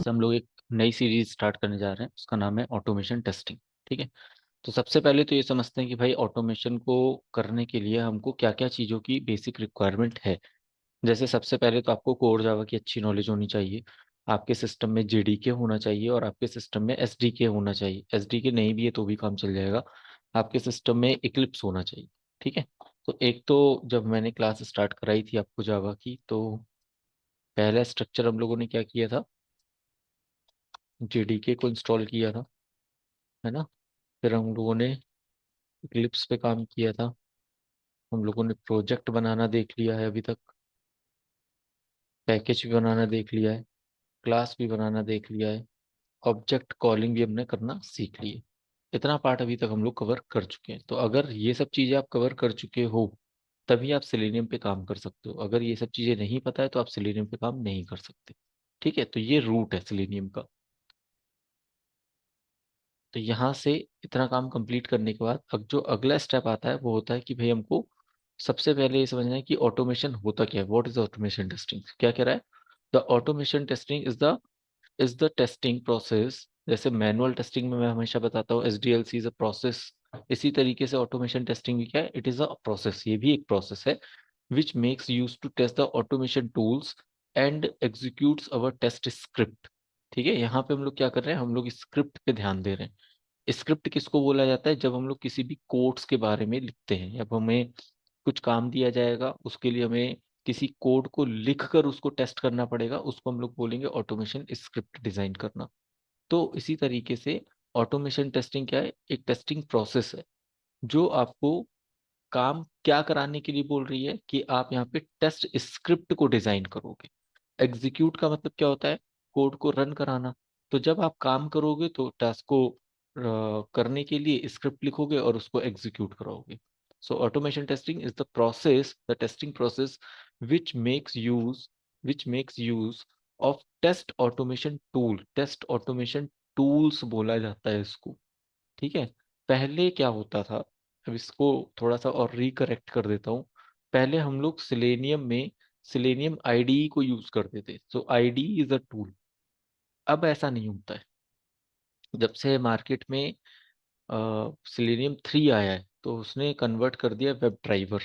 से हम लोग एक नई सीरीज स्टार्ट करने जा रहे हैं, उसका नाम है ऑटोमेशन टेस्टिंग। ठीक है। तो सबसे पहले तो ये समझते हैं कि भाई ऑटोमेशन को करने के लिए हमको क्या क्या चीज़ों की बेसिक रिक्वायरमेंट है। जैसे सबसे पहले तो आपको कोर जावा की अच्छी नॉलेज होनी चाहिए, आपके सिस्टम में जेडीके होना चाहिए और आपके सिस्टम में एसडीके होना चाहिए। एसडीके नहीं भी है तो भी काम चल जाएगा। आपके सिस्टम में इक्लिप्स होना चाहिए। ठीक है। तो एक तो जब मैंने क्लास स्टार्ट कराई थी आपको जावा की, तो पहला स्ट्रक्चर हम लोगों ने क्या किया था, जेडीके को इंस्टॉल किया था, है ना। फिर हम लोगों ने इक्लिप्स पे काम किया था। हम लोगों ने प्रोजेक्ट बनाना देख लिया है अभी तक, पैकेज भी बनाना देख लिया है, क्लास भी बनाना देख लिया है, ऑब्जेक्ट कॉलिंग भी हमने करना सीख ली है। इतना पार्ट अभी तक हम लोग कवर कर चुके हैं। तो अगर ये सब चीज़ें आप कवर कर चुके हो तभी आप सेलेनियम पे काम कर सकते हो। अगर ये सब चीज़ें नहीं पता है तो आप सेलेनियम पे काम नहीं कर सकते। ठीक है। तो ये रूट है सेलेनियम का। तो यहाँ से इतना काम कंप्लीट करने के बाद अब जो अगला स्टेप आता है वो होता है कि भाई हमको सबसे पहले ये समझना है कि ऑटोमेशन होता क्या है। व्हाट इज ऑटोमेशन टेस्टिंग, क्या कह रहा है। The automation testing is the testing process. जैसे मैनुअल टेस्टिंग में मैं हमेशा बताता हूँ एसडीएलसी इज अ प्रोसेस, इसी तरीके से ऑटोमेशन टेस्टिंग भी क्या है, इट इज अ प्रोसेस, ये भी एक प्रोसेस है which makes use to test the automation tools and executes our test script. ठीक है। यहाँ पे हम लोग क्या कर रहे हैं, हम लोग स्क्रिप्ट पे ध्यान दे रहे हैं। स्क्रिप्ट किसको बोला जाता है, जब हम लोग किसी भी कोड्स के बारे में लिखते हैं, जब हमें कुछ काम दिया जाएगा उसके लिए हमें किसी कोड को लिख कर उसको टेस्ट करना पड़ेगा, उसको हम लोग बोलेंगे ऑटोमेशन स्क्रिप्ट डिजाइन करना। तो इसी तरीके से ऑटोमेशन टेस्टिंग क्या है, एक टेस्टिंग प्रोसेस है जो आपको काम क्या कराने के लिए बोल रही है कि आप यहाँ पे टेस्ट स्क्रिप्ट को डिजाइन करोगे। एग्जीक्यूट का मतलब क्या होता है, कोड को रन कराना। तो जब आप काम करोगे तो टास्क को करने के लिए स्क्रिप्ट लिखोगे और उसको एग्जीक्यूट कराओगे। So automation testing is the testing process which makes use which makes use of test automation tools बोला जाता है इसको। ठीक है। पहले क्या होता था, अब इसको थोड़ा सा और रिकरेक्ट कर देता हूँ। पहले हम लोग सिलेनियम में सिलेनियम आईडीई को यूज करते थे, तो आईडीई इज अ टूल। अब ऐसा नहीं होता है। जब से मार्केट में सिलेनियम 3 आया है तो उसने कन्वर्ट कर दिया वेब ड्राइवर।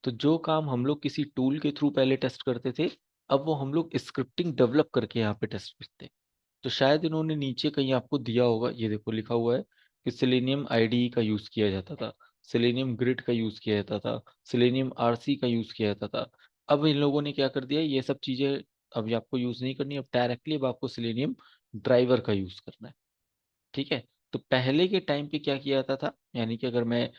तो जो काम हम लोग किसी टूल के थ्रू पहले टेस्ट करते थे, अब वो हम लोग स्क्रिप्टिंग डेवलप करके यहाँ पे टेस्ट करते हैं। तो शायद इन्होंने नीचे कहीं आपको दिया होगा, ये देखो लिखा हुआ है कि सिलेनियम आईडी का यूज किया जाता था, सिलेनियम ग्रिड का यूज किया जाता था, सिलेनियम आरसी का यूज किया जाता था। अब इन लोगों ने क्या कर दिया, ये सब चीजें अब ये आपको यूज नहीं करनी, अब डायरेक्टली अब आपको सिलेनियम ड्राइवर का यूज करना है। ठीक है। तो पहले के टाइम पे क्या किया जाता था, यानी कि अगर मैं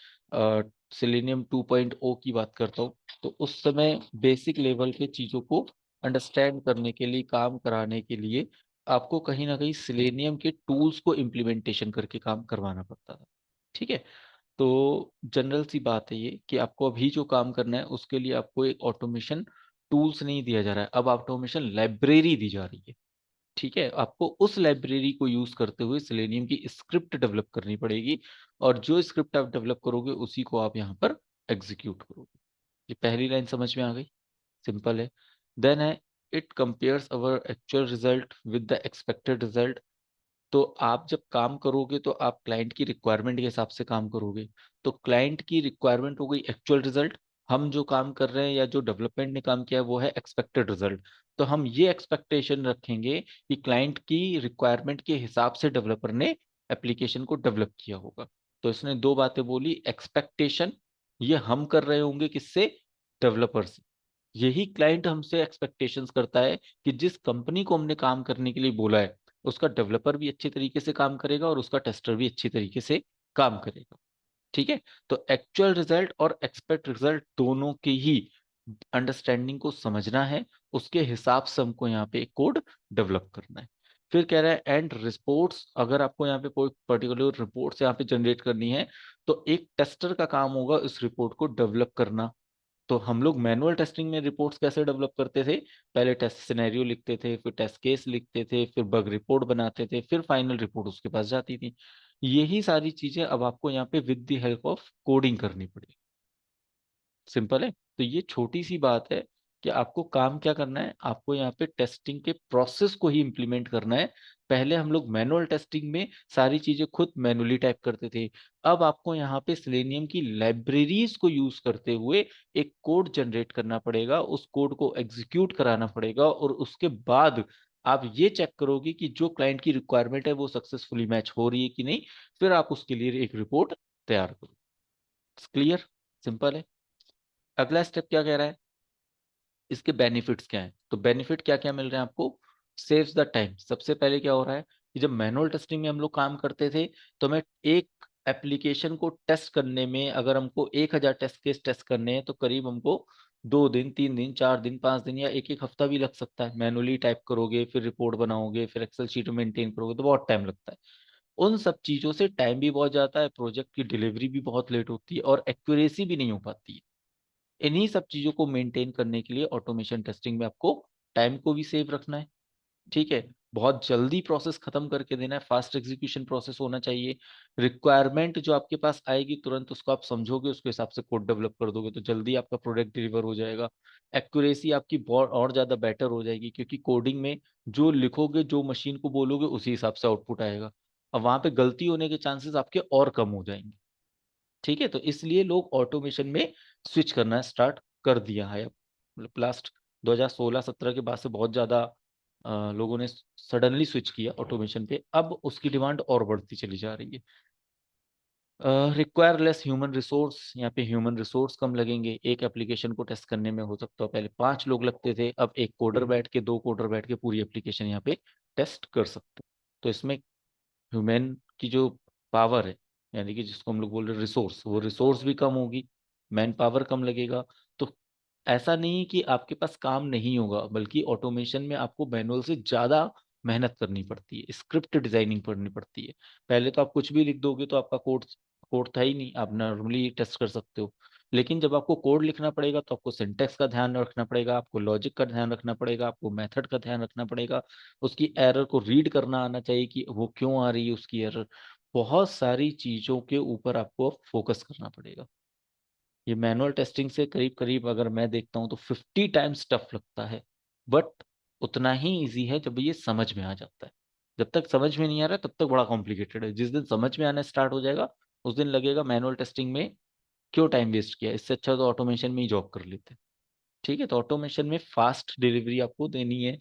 सिलेनियम 2.0 की बात करता हूँ, तो उस समय बेसिक लेवल के चीजों को अंडरस्टैंड करने के लिए, काम कराने के लिए आपको कहीं ना कहीं सिलेनियम के टूल्स को इम्प्लीमेंटेशन करके काम करवाना पड़ता था। ठीक है। तो जनरल सी बात है ये कि आपको अभी जो काम करना है उसके लिए आपको एक ऑटोमेशन टूल्स नहीं दिया जा रहा है, अब ऑटोमेशन लाइब्रेरी दी जा रही है। ठीक है। आपको उस लाइब्रेरी को यूज करते हुए सेलेनियम की स्क्रिप्ट डेवलप करनी पड़ेगी, और जो स्क्रिप्ट आप डेवलप करोगे उसी को आप यहाँ पर एग्जीक्यूट करोगे। ये पहली लाइन समझ में आ गई, सिंपल है। देन है, it compares our actual result with the expected result. तो आप जब काम करोगे तो आप क्लाइंट की रिक्वायरमेंट के हिसाब से काम करोगे। तो क्लाइंट की रिक्वायरमेंट हो गई एक्चुअल रिजल्ट, हम जो काम कर रहे हैं या जो डेवलपमेंट ने काम किया है वो है एक्सपेक्टेड रिजल्ट। तो हम ये एक्सपेक्टेशन रखेंगे कि क्लाइंट की रिक्वायरमेंट के हिसाब से डेवलपर ने एप्लीकेशन को डेवलप किया होगा। तो इसने दो बातें बोली, एक्सपेक्टेशन ये हम कर रहे होंगे किससे, डेवलपर से। यही क्लाइंट हमसे एक्सपेक्टेशंस करता है कि जिस कंपनी को हमने काम करने के लिए बोला है उसका डेवलपर भी अच्छे तरीके से काम करेगा और उसका टेस्टर भी अच्छी तरीके से काम करेगा। ठीक है। तो एक्चुअल रिजल्ट और एक्सपेक्ट रिजल्ट दोनों की ही अंडरस्टैंडिंग को समझना है, उसके हिसाब से हमको यहाँ पे एक कोड डेवलप करना है। फिर कह रहा है एंड रिपोर्ट्स, अगर आपको यहाँ पे कोई पर्टिकुलर रिपोर्ट्स यहाँ पे जनरेट करनी है तो एक टेस्टर का काम होगा इस रिपोर्ट को डेवलप करना। तो हम लोग मैनुअल टेस्टिंग में रिपोर्ट्स कैसे डेवलप करते थे, पहले टेस्ट सिनेरियो लिखते थे, फिर टेस्ट केस लिखते थे, फिर बग रिपोर्ट बनाते थे, फिर फाइनल रिपोर्ट उसके पास जाती थी। यही सारी चीजें अब आपको यहाँ पे with the help of coding करनी पड़ेगी। सिंपल है। तो ये छोटी सी बात है कि आपको काम क्या करना है, आपको यहाँ पे टेस्टिंग के प्रोसेस को ही इम्प्लीमेंट करना है। पहले हम लोग मैनुअल टेस्टिंग में सारी चीजें खुद मैनुअली टाइप करते थे। अब आपको यहाँ पे सेलेनियम की लाइब्रेरीज को यूज करते हुए एक कोड जनरेट करना पड़ेगा, उस कोड को एग्जीक्यूट कराना पड़ेगा, और उसके बाद आप ये चेक करोगे कि जो क्लाइंट की रिक्वायरमेंट है वो सक्सेसफुली मैच हो रही है कि नहीं। फिर आप उसके लिए एक रिपोर्ट तैयार करो। क्लियर? सिंपल है। अगला स्टेप क्या कह रहा है, इसके बेनिफिट्स क्या हैं? तो बेनिफिट क्या क्या मिल रहे हैं आपको? Saves the time. सबसे पहले क्या हो रहा है कि जब मैनुअल टेस्टिंग में हम लोग काम करते थे, तो मैं एक एप्लीकेशन को टेस्ट करने में, अगर हमको 1,000 टेस्ट केस टेस्ट करने हैं, तो करीब हमको 2 दिन, 3 दिन, 4 दिन, 5 दिन या एक एक हफ्ता भी लग सकता है। मैनुअली टाइप करोगे, फिर रिपोर्ट बनाओगे, फिर एक्सेल शीट में मेंटेन करोगे, तो बहुत टाइम लगता है। उन सब चीजों से टाइम भी बहुत जाता है, प्रोजेक्ट की डिलीवरी भी बहुत लेट होती है, और एक्यूरेसी भी नहीं हो पाती है। इन्हीं सब चीजों को मेंटेन करने के लिए ऑटोमेशन टेस्टिंग में आपको टाइम को भी सेव रखना है। ठीक है, बहुत जल्दी प्रोसेस खत्म करके देना है, फास्ट एग्जीक्यूशन प्रोसेस होना चाहिए। रिक्वायरमेंट जो आपके पास आएगी तुरंत उसको आप समझोगे, उसके हिसाब से कोड डेवलप कर दोगे, तो जल्दी आपका प्रोडक्ट डिलीवर हो जाएगा। एक्यूरेसी आपकी बहुत और ज्यादा बेटर हो जाएगी, क्योंकि कोडिंग में जो लिखोगे, जो मशीन को बोलोगे, उसी हिसाब से आउटपुट आएगा। अब वहां पे गलती होने के चांसेस आपके और कम हो जाएंगे। ठीक है, तो इसलिए लोग ऑटोमेशन में स्विच करना स्टार्ट कर दिया है। मतलब लास्ट 2016-17 के बाद से बहुत ज्यादा लोगों ने सडनली स्विच किया ऑटोमेशन पे। अब उसकी डिमांड और बढ़ती चली जा रही है। Require less human resource. यहाँ पे ह्यूमन रिसोर्स कम लगेंगे। एक एप्लीकेशन को टेस्ट करने में हो सकता है पहले 5 लोग लगते थे, अब एक कोडर बैठ के, 2 कोडर बैठ के पूरी एप्लीकेशन यहाँ पे टेस्ट कर सकते हैं। तो इसमें ह्यूमन की जो पावर है, यानी कि जिसको हम लोग बोल रहे हैं रिसोर्स, वो रिसोर्स भी कम होगी, मैन पावर कम लगेगा। तो ऐसा नहीं कि आपके पास काम नहीं होगा, बल्कि ऑटोमेशन में आपको मैनुअल से ज्यादा मेहनत करनी पड़ती है, स्क्रिप्ट डिजाइनिंग करनी पड़ती है। पहले तो आप कुछ भी लिख दोगे तो आपका कोड कोड था ही नहीं, आप नॉर्मली टेस्ट कर सकते हो। लेकिन जब आपको कोड लिखना पड़ेगा तो आपको सिंटेक्स का ध्यान रखना पड़ेगा, आपको लॉजिक का ध्यान रखना पड़ेगा, आपको मेथड का ध्यान रखना पड़ेगा, उसकी एरर को रीड करना आना चाहिए कि वो क्यों आ रही है उसकी एरर। बहुत सारी चीजों के ऊपर आपको फोकस करना पड़ेगा। ये मैनुअल टेस्टिंग से करीब करीब अगर मैं देखता हूँ तो 50 टाइम्स टफ लगता है, बट उतना ही इजी है जब ये समझ में आ जाता है। जब तक समझ में नहीं आ रहा तब तक बड़ा कॉम्प्लिकेटेड है। जिस दिन समझ में आना स्टार्ट हो जाएगा, उस दिन लगेगा मैनुअल टेस्टिंग में क्यों टाइम वेस्ट किया, इससे अच्छा तो ऑटोमेशन में ही जॉब कर लेते हैं। ठीक है, तो ऑटोमेशन में फास्ट डिलीवरी आपको देनी है।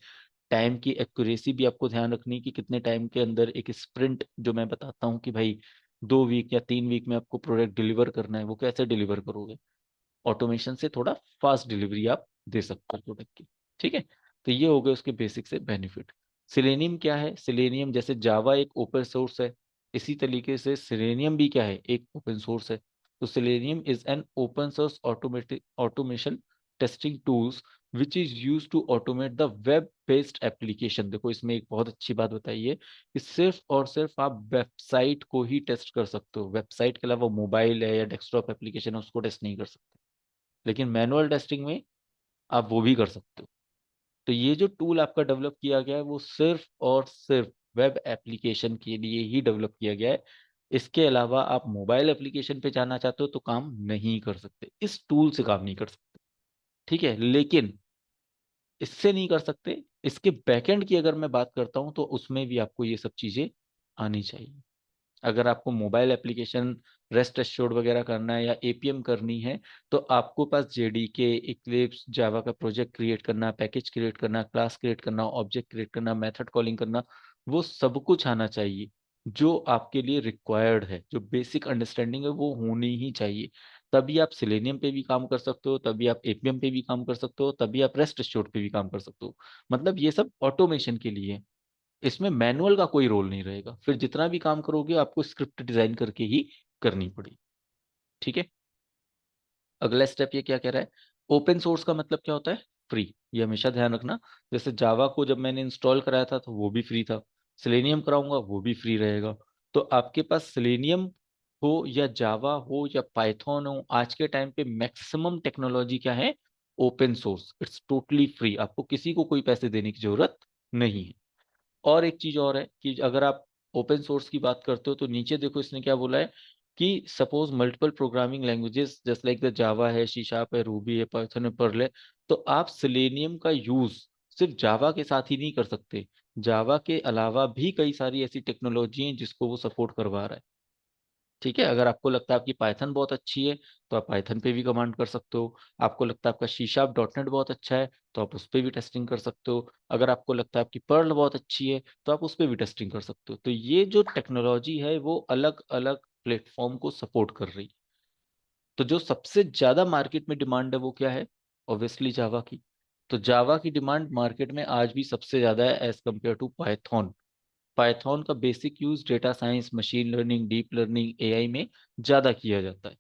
टाइम की एक्यूरेसी भी आपको ध्यान रखनी है कि कितने टाइम के अंदर एक स्प्रिंट जो मैं बताता हूँ कि भाई 2 वीक या 3 वीक में आपको प्रोडक्ट डिलीवर करना है, वो कैसे डिलीवर करोगे। ऑटोमेशन से थोड़ा फास्ट डिलीवरी आप दे सकते हो प्रोडक्ट की। ठीक है, तो ये हो गए उसके बेसिक से बेनिफिट। सिलेनियम क्या है? सिलेनियम जैसे जावा एक ओपन सोर्स है, इसी तरीके से सिलेनियम भी क्या है, एक ओपन सोर्स है। तो Selenium is an open source automatic automation testing tools which is use to automate the web based application. देखो इसमें एक बहुत अच्छी बात बताई है कि सिर्फ और सिर्फ आप वेबसाइट को ही टेस्ट कर सकते हो, वेबसाइट के अलावा मोबाइल है या डेस्कटॉप एप्लीकेशन है उसको टेस्ट नहीं कर सकते। लेकिन मैनुअल टेस्टिंग में आप वो भी कर सकते हो। तो ये जो टूल आपका डेवलप किया गया है वो सिर्फ और सिर्फ वेब एप्लीकेशन के लिए ही डेवलप किया गया है। इसके अलावा आप मोबाइल एप्लीकेशन पे जाना चाहते हो तो काम नहीं कर सकते, इस टूल से काम नहीं कर सकते। ठीक है, लेकिन इससे नहीं कर सकते, इसके बैकएंड की अगर मैं बात करता हूं तो उसमें भी आपको ये सब चीजें आनी चाहिए। अगर आपको मोबाइल एप्लीकेशन रेस्ट एश्योर्ड वगैरह करना है या एपीएम करनी है, तो आपको पास जेडीके, इक्लिप्स, जावा का प्रोजेक्ट क्रिएट करना, पैकेज क्रिएट करना, क्लास क्रिएट करना, ऑब्जेक्ट क्रिएट करना, मेथड कॉलिंग करना, वो सब कुछ आना चाहिए। जो आपके लिए रिक्वायर्ड है, जो बेसिक अंडरस्टैंडिंग है वो होनी ही चाहिए। तभी आप सिलेनियम पे भी काम कर सकते हो, तभी आप एपीएम पे भी काम कर सकते हो, तभी आप रेस्ट एश्योर्ड पे भी काम कर सकते हो। मतलब ये सब ऑटोमेशन के लिए है। इसमें मैनुअल का कोई रोल नहीं रहेगा, फिर जितना भी काम करोगे आपको स्क्रिप्ट डिजाइन करके ही करनी पड़ेगी। ठीक है, अगला स्टेप ये क्या कह रहा है, ओपन सोर्स का मतलब क्या होता है, फ्री। ये हमेशा ध्यान रखना। जैसे जावा को जब मैंने इंस्टॉल कराया था तो वो भी फ्री था, सिलेनियम कराऊंगा वो भी फ्री रहेगा। तो आपके पास सिलेनियम हो या जावा हो या पाइथन हो, आज के टाइम पे मैक्सिमम टेक्नोलॉजी क्या है, open source, it's totally free. आपको किसी को कोई पैसे देने की जरूरत नहीं है। और एक चीज और है कि अगर आप ओपन सोर्स की बात करते हो तो नीचे देखो इसने क्या बोला है, कि suppose multiple programming languages just like the Java है, सी शार्प है, रूबी है, पाइथन है, पर्ल है, तो आप सिलेनियम का यूज सिर्फ जावा के साथ ही नहीं कर सकते। जावा के अलावा भी कई सारी ऐसी टेक्नोलॉजी हैं जिसको वो सपोर्ट करवा रहा है। ठीक है, अगर आपको लगता है आपकी पाइथन बहुत अच्छी है तो आप पाइथन पे भी कमांड कर सकते हो। आपको लगता है आपका सी शार्प डॉट नेट बहुत अच्छा है तो आप उस पर भी टेस्टिंग कर सकते हो। अगर आपको लगता है आपकी पर्ल बहुत अच्छी है तो आप उस पर भी टेस्टिंग कर सकते हो। तो ये जो टेक्नोलॉजी है वो अलग अलग प्लेटफॉर्म को सपोर्ट कर रही है। तो जो सबसे ज्यादा मार्केट में डिमांड है वो क्या है? ऑब्वियसली जावा की। तो जावा की डिमांड मार्केट में आज भी सबसे ज्यादा है as compare to Python. Python का basic use data science, machine learning, deep learning, AI में ज्यादा किया जाता है।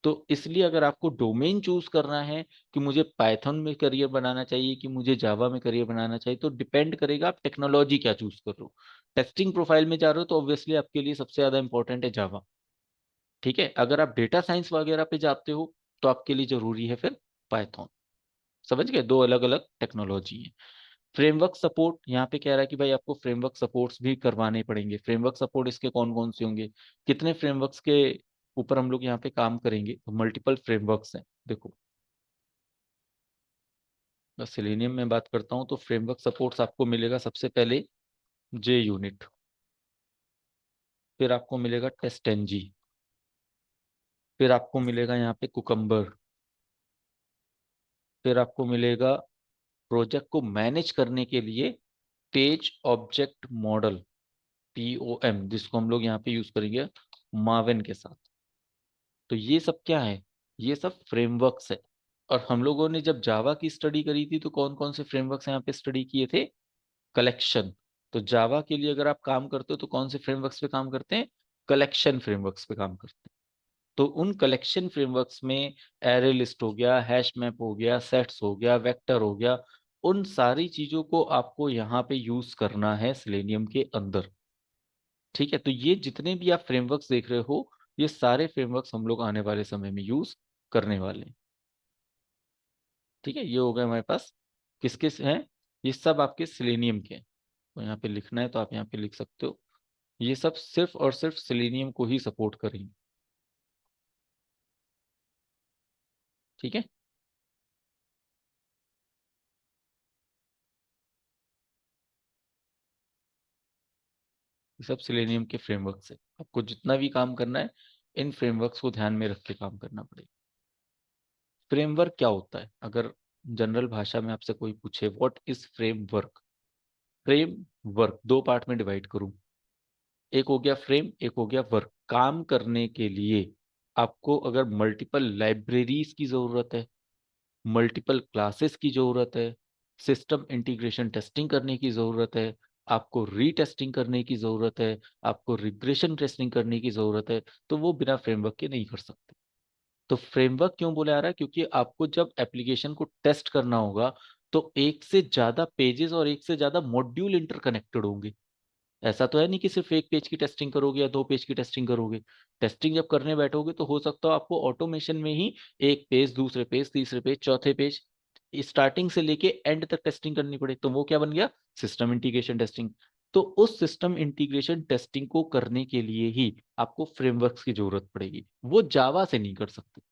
तो इसलिए अगर आपको डोमेन चूज करना है कि मुझे पाइथन में करियर बनाना चाहिए कि मुझे जावा में करियर बनाना चाहिए, तो डिपेंड करेगा आप टेक्नोलॉजी क्या चूज कर रहे हो। टेस्टिंग प्रोफाइल में जा रहे हो तो ऑब्वियसली आपके लिए सबसे ज्यादा इंपॉर्टेंट है जावा। ठीक है, अगर आप डेटा साइंस वगैरह पे जाते हो तो आपके लिए जरूरी है फिर पाइथन। समझ गए, दो अलग अलग टेक्नोलॉजी है। फ्रेमवर्क सपोर्ट यहाँ पे कह रहा है कि भाई आपको फ्रेमवर्क सपोर्ट्स भी करवाने पड़ेंगे। फ्रेमवर्क सपोर्ट इसके कौन कौन से होंगे, कितने फ्रेमवर्क्स के ऊपर हम लोग यहाँ पे काम करेंगे? तो मल्टीपल फ्रेमवर्क्स हैं। देखो, बस सिलेनियम में बात करता हूँ तो फ्रेमवर्क सपोर्ट्स आपको मिलेगा सबसे पहले जे यूनिट, फिर आपको मिलेगा टेस्टेंजी, फिर आपको मिलेगा यहाँ पे कुकम्बर, फिर आपको मिलेगा प्रोजेक्ट को मैनेज करने के लिए पेज ऑब्जेक्ट मॉडल, POM, जिसको हम लोग यहाँ पे यूज करेंगे मावेन के साथ। तो ये सब क्या है? ये सब फ्रेमवर्क्स है। और हम लोगों ने जब जावा की स्टडी करी थी तो कौन कौन से फ्रेमवर्क्स यहाँ पे स्टडी किए थे? कलेक्शन। तो जावा के लिए अगर आप काम करते हो तो कौन से फ्रेमवर्क्स पे काम करते हैं? कलेक्शन फ्रेमवर्क्स पे काम करते हैं। तो उन कलेक्शन फ्रेमवर्क्स में एरे लिस्ट हो गया, हैश मैप हो गया, सेट्स हो गया, वेक्टर हो गया, उन सारी चीजों को आपको यहाँ पे यूज करना है सिलेनियम के अंदर। ठीक है, तो ये जितने भी आप फ्रेमवर्क्स देख रहे हो ये सारे फ्रेमवर्क्स हम लोग आने वाले समय में यूज करने वाले हैं। ठीक है, ये हो गए हमारे पास किसके हैं, ये सब आपके सिलेनियम के हैं। तो यहाँ पे लिखना है तो आप यहाँ पे लिख सकते हो, ये सब सिर्फ और सिर्फ सिलेनियम को ही सपोर्ट करेंगे। ठीक है, ये सब सिलेनियम के फ्रेमवर्क्स है। आपको जितना भी काम करना है इन फ्रेमवर्क्स को ध्यान में रख के काम करना पड़ेगा। फ्रेमवर्क क्या होता है? अगर जनरल भाषा में आपसे कोई पूछे व्हाट इज फ्रेमवर्क, फ्रेमवर्क दो पार्ट में डिवाइड करूं, एक हो गया फ्रेम, एक हो गया वर्क। काम करने के लिए आपको अगर मल्टीपल लाइब्रेरीज की जरूरत है, मल्टीपल क्लासेस की जरूरत है, सिस्टम इंटीग्रेशन टेस्टिंग करने की जरूरत है, आपको रीटेस्टिंग करने की जरूरत है, आपको रिग्रेशन टेस्टिंग करने की जरूरत है, तो वो बिना फ्रेमवर्क के नहीं कर सकते। तो फ्रेमवर्क क्यों बोला जा रहा है? क्योंकि आपको जब एप्लीकेशन को टेस्ट करना होगा तो एक से ज्यादा पेजेस और एक से ज्यादा मॉड्यूल इंटरकनेक्टेड होंगे। ऐसा तो है नहीं कि सिर्फ एक पेज की टेस्टिंग करोगे या दो पेज की टेस्टिंग करोगे। टेस्टिंग जब करने बैठोगे तो हो सकता है आपको ऑटोमेशन में ही एक पेज, दूसरे पेज, तीसरे पेज, चौथे पेज, स्टार्टिंग से लेके एंड तक टेस्टिंग करनी पड़े। तो वो क्या बन गया? System integration testing. तो उस सिस्टम इंटीग्रेशन टेस्टिंग को करने के लिए ही आपको फ्रेमवर्क्स की जरूरत पड़ेगी, वो जावा से नहीं कर सकते।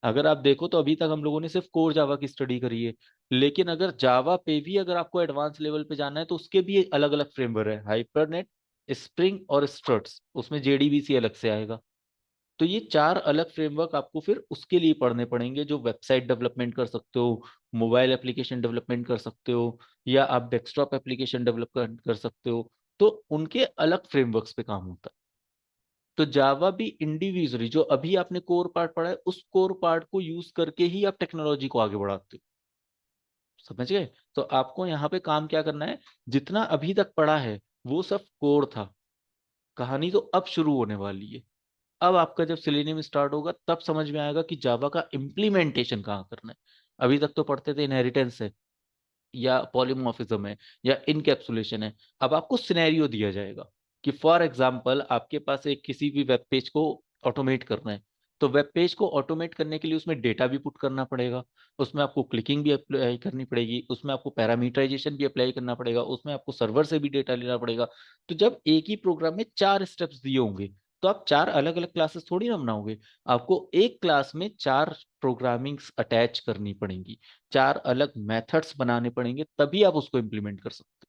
अगर आप देखो तो अभी तक हम लोगों ने सिर्फ कोर जावा की स्टडी करी है, लेकिन अगर जावा पे भी अगर आपको एडवांस लेवल पे जाना है तो उसके भी अलग अलग फ्रेमवर्क है, हाइपरनेट, स्प्रिंग और स्ट्रट्स, उसमें JDBC अलग से आएगा। तो ये चार अलग फ्रेमवर्क आपको फिर उसके लिए पढ़ने पड़ेंगे, जो वेबसाइट डेवलपमेंट कर सकते हो, मोबाइल एप्लीकेशन डेवलपमेंट कर सकते हो, या आप डेस्कटॉप एप्लीकेशन डेवलप कर सकते हो। तो उनके अलग फ्रेमवर्क्स पे काम होता है। तो जावा भी इंडिविजुअली जो अभी आपने कोर पार्ट पढ़ा है उस कोर पार्ट को यूज करके ही आप टेक्नोलॉजी को आगे बढ़ाते हो। समझ गए? तो आपको यहाँ पे काम क्या करना है, जितना अभी तक पढ़ा है वो सब कोर था, कहानी तो अब शुरू होने वाली है। अब आपका जब सिलेनियम स्टार्ट होगा तब समझ में आएगा कि जावा का इम्प्लीमेंटेशन कहाँ करना है। अभी तक तो पढ़ते थे इनहेरिटेंस है या पॉलीमॉर्फिज्म है या इनकैप्सुलेशन है। अब आपको सिनेरियो दिया जाएगा कि फॉर एग्जांपल आपके पास एक किसी भी वेब पेज को ऑटोमेट करना है। तो वेब पेज को ऑटोमेट करने के लिए उसमें डेटा भी पुट करना पड़ेगा, उसमें आपको क्लिकिंग भी अप्लाई करनी पड़ेगी, उसमें आपको पैरामीटराइजेशन भी अप्लाई करना पड़ेगा, उसमें आपको सर्वर से भी डेटा लेना पड़ेगा। तो जब एक ही प्रोग्राम में चार स्टेप्स दिए होंगे तो आप 4 अलग अलग क्लासेस थोड़ी ना बनाओगे, आपको एक क्लास में 4 प्रोग्रामिंग्स अटैच करनी पड़ेंगी, 4 अलग मेथड्स बनाने पड़ेंगे, तभी आप उसको इम्प्लीमेंट कर सकते हो।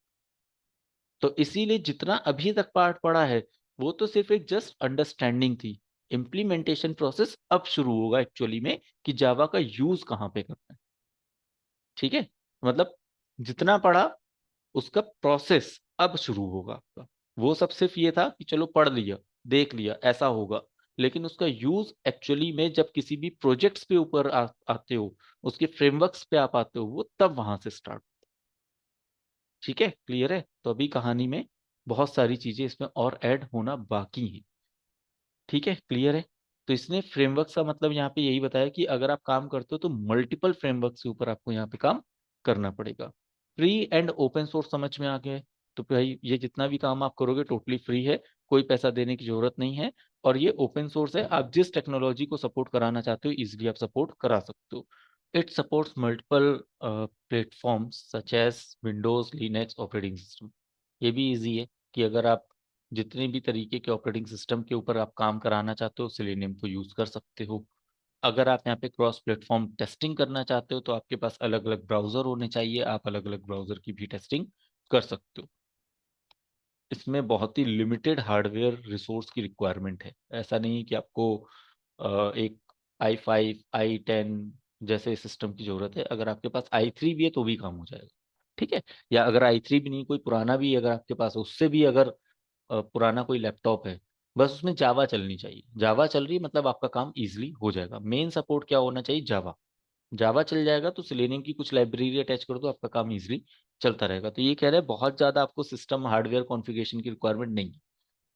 तो इसीलिए जितना अभी तक पार्ट पढ़ा है वो तो सिर्फ एक जस्ट अंडरस्टैंडिंग थी। इम्प्लीमेंटेशन प्रोसेस अब शुरू होगा एक्चुअली में, कि जावा का यूज कहाँ पे करना है। ठीक है, मतलब जितना पढ़ा उसका प्रोसेस अब शुरू होगा आपका। वो सब सिर्फ ये था कि चलो पढ़ लिया, देख लिया, ऐसा होगा, लेकिन उसका यूज एक्चुअली में जब किसी भी प्रोजेक्ट्स पे ऊपर आते हो, उसके फ्रेमवर्क्स पे आप आते हो, वो तब वहां से स्टार्ट। ठीक है, क्लियर है? तो अभी कहानी में बहुत सारी चीजें इसमें और ऐड होना बाकी हैं। ठीक है, क्लियर है? तो इसने फ्रेमवर्क का मतलब यहाँ पे यही बताया कि अगर आप काम करते हो तो मल्टीपल फ्रेमवर्क के ऊपर आपको यहाँ पे काम करना पड़ेगा। फ्री एंड ओपन सोर्स समझ में आ गया है? तो भाई ये जितना भी काम आप करोगे टोटली फ्री है, कोई पैसा देने की जरूरत नहीं है, और ये ओपन सोर्स है। आप जिस टेक्नोलॉजी को सपोर्ट कराना चाहते हो इजिली आप सपोर्ट करा सकते हो। It supports multiple platforms such as Windows, Linux, operating system. ये भी इजी है कि अगर आप जितने भी तरीके के ऑपरेटिंग सिस्टम के ऊपर आप काम कराना चाहते हो सिलेनियम को यूज कर सकते हो। अगर आप यहाँ पे क्रॉस प्लेटफॉर्म टेस्टिंग करना चाहते हो तो आपके पास अलग अलग ब्राउजर होने चाहिए, आप अलग अलग ब्राउजर की भी टेस्टिंग कर सकते हो। इसमें बहुत ही लिमिटेड हार्डवेयर रिसोर्स की रिक्वायरमेंट है। ऐसा नहीं है कि आपको एक i5 i10 जैसे सिस्टम की जरूरत है। अगर आपके पास i3 भी है तो भी काम हो जाएगा। ठीक है, या अगर i3 भी नहीं, कोई पुराना भी अगर आपके पास, उससे भी अगर पुराना कोई लैपटॉप है, बस उसमें जावा चलनी चाहिए। जावा चल रही है मतलब आपका काम इजीली हो जाएगा। मेन सपोर्ट क्या होना चाहिए? जावा। जावा चल जाएगा तो सिलेनियम की कुछ लाइब्रेरी अटैच कर दो, आपका काम इजीली चलता रहेगा। तो ये कह रहे हैं बहुत ज्यादा आपको सिस्टम हार्डवेयर कॉन्फ़िगरेशन की रिक्वायरमेंट नहीं है।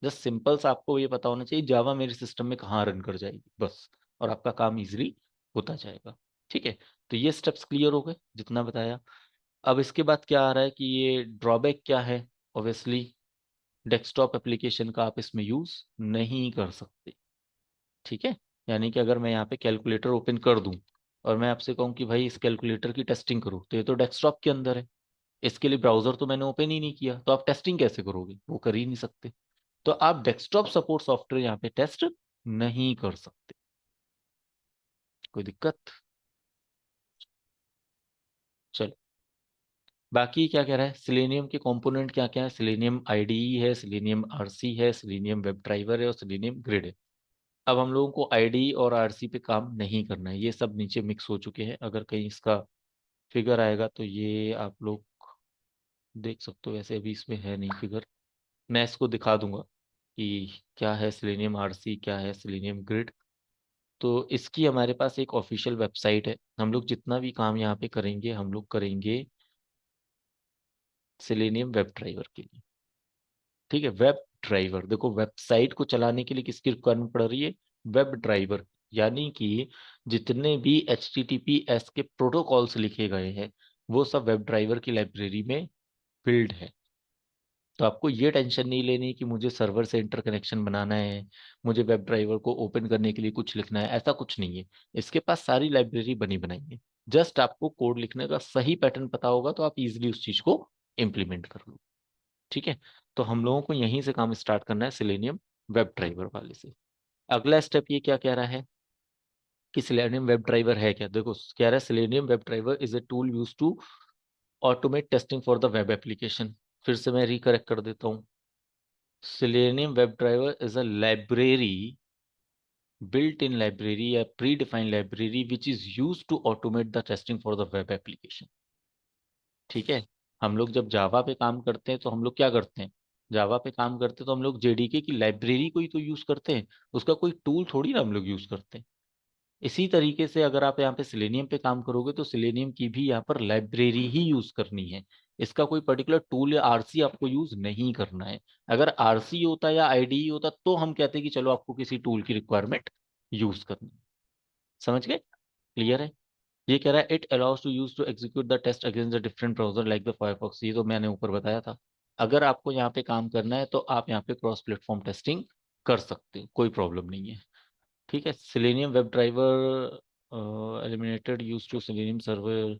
जस्ट सिंपल सा आपको ये पता होना चाहिए जावा मेरे सिस्टम में कहाँ रन कर जाएगी बस, और आपका काम इजीली होता जाएगा। ठीक है, तो ये स्टेप्स क्लियर हो गए जितना बताया। अब इसके बाद क्या आ रहा है कि ये ड्रॉबैक क्या है? ऑब्वियसली डेस्कटॉप एप्लीकेशन का आप इसमें यूज नहीं कर सकते। ठीक है, यानी कि अगर मैं यहाँ पे कैलकुलेटर ओपन कर दूं और मैं आपसे कहूँ कि भाई इस कैलकुलेटर की टेस्टिंग करो, तो ये तो डेस्कटॉप के अंदर है, इसके लिए ब्राउजर तो मैंने ओपन ही नहीं किया, तो आप टेस्टिंग कैसे करोगे? वो कर ही नहीं सकते। तो आप डेस्कटॉप सपोर्ट सॉफ्टवेयर यहाँ पे टेस्ट नहीं कर सकते। कोई दिक्कत? चलो, बाकी क्या कह रहा है? सिलेनियम के कंपोनेंट क्या क्या है? सिलेनियम आईडीई है, सिलेनियम आरसी है, सिलेनियम वेब ड्राइवर है, और सिलेनियम ग्रिड है। अब हम लोगों को आईडी और आरसी पे काम नहीं करना है, ये सब नीचे मिक्स हो चुके हैं। अगर कहीं इसका फिगर आएगा तो ये आप लोग देख सकते हो। वैसे अभी इसमें है नहीं फिगर, मैं इसको दिखा दूंगा कि क्या है सिलेनियम आरसी, क्या है सिलेनियम ग्रिड। तो इसकी हमारे पास एक ऑफिशियल वेबसाइट है। हम लोग जितना भी काम यहाँ पे करेंगे हम लोग करेंगे सिलेनियम वेब ड्राइवर के लिए। ठीक है, वेब ड्राइवर। देखो वेबसाइट को चलाने के लिए किसकी रिक्वायरमेंट पड़ रही है? Web driver. यानी कि जितने भी HTTPS के प्रोटोकॉल्स लिखे गए हैं वो सब वेब ड्राइवर की लाइब्रेरी में बिल्ड है। तो आपको ये टेंशन नहीं लेनी कि मुझे सर्वर से इंटरकनेक्शन बनाना है, मुझे वेब ड्राइवर को ओपन करने के लिए कुछ लिखना है, ऐसा कुछ नहीं है। इसके पास सारी लाइब्रेरी बनी बनाई है। जस्ट आपको कोड लिखने का सही पैटर्न पता होगा तो आप इजीली उस चीज को इम्प्लीमेंट कर लो। ठीक है, तो हम लोगों को यहीं से काम स्टार्ट करना है सिलेनियम वेब ड्राइवर वाले से। अगला स्टेप ये क्या कह रहा है कि सिलेनियम वेब ड्राइवर है क्या? देखो कह रहा है Selenium web driver is a tool use to automate testing for the web application. फिर से मैं रिकरेक्ट कर देता हूँ। Selenium WebDriver is a library, built-in library, a predefined library which is used to automate the testing for the web application. ठीक है, हम लोग जब जावा पे काम करते हैं तो हम लोग क्या करते हैं? जावा पे काम करते हैं तो हम लोग जेडीके की लाइब्रेरी को ही तो यूज करते हैं, उसका कोई टूल थोड़ी ना हम लोग यूज करते हैं। इसी तरीके से अगर आप यहाँ पे सिलेनियम पे काम करोगे तो सिलेनियम की भी यहाँ पर लाइब्रेरी ही यूज करनी है। इसका कोई पर्टिकुलर टूल या आरसी आपको यूज नहीं करना है। अगर आरसी होता या आईडीई होता तो हम कहते कि चलो आपको किसी टूल की रिक्वायरमेंट यूज करनी है। समझ गए? क्लियर है? ये कह रहा है it allows to use to execute the test against the different browser like the Firefox. ये तो मैंने ऊपर बताया था। अगर आपको यहाँ पे काम करना है तो आप यहाँ पे क्रॉस प्लेटफॉर्म टेस्टिंग कर सकते हो, कोई प्रॉब्लम नहीं है। ठीक है, Selenium web driver eliminated use to Selenium server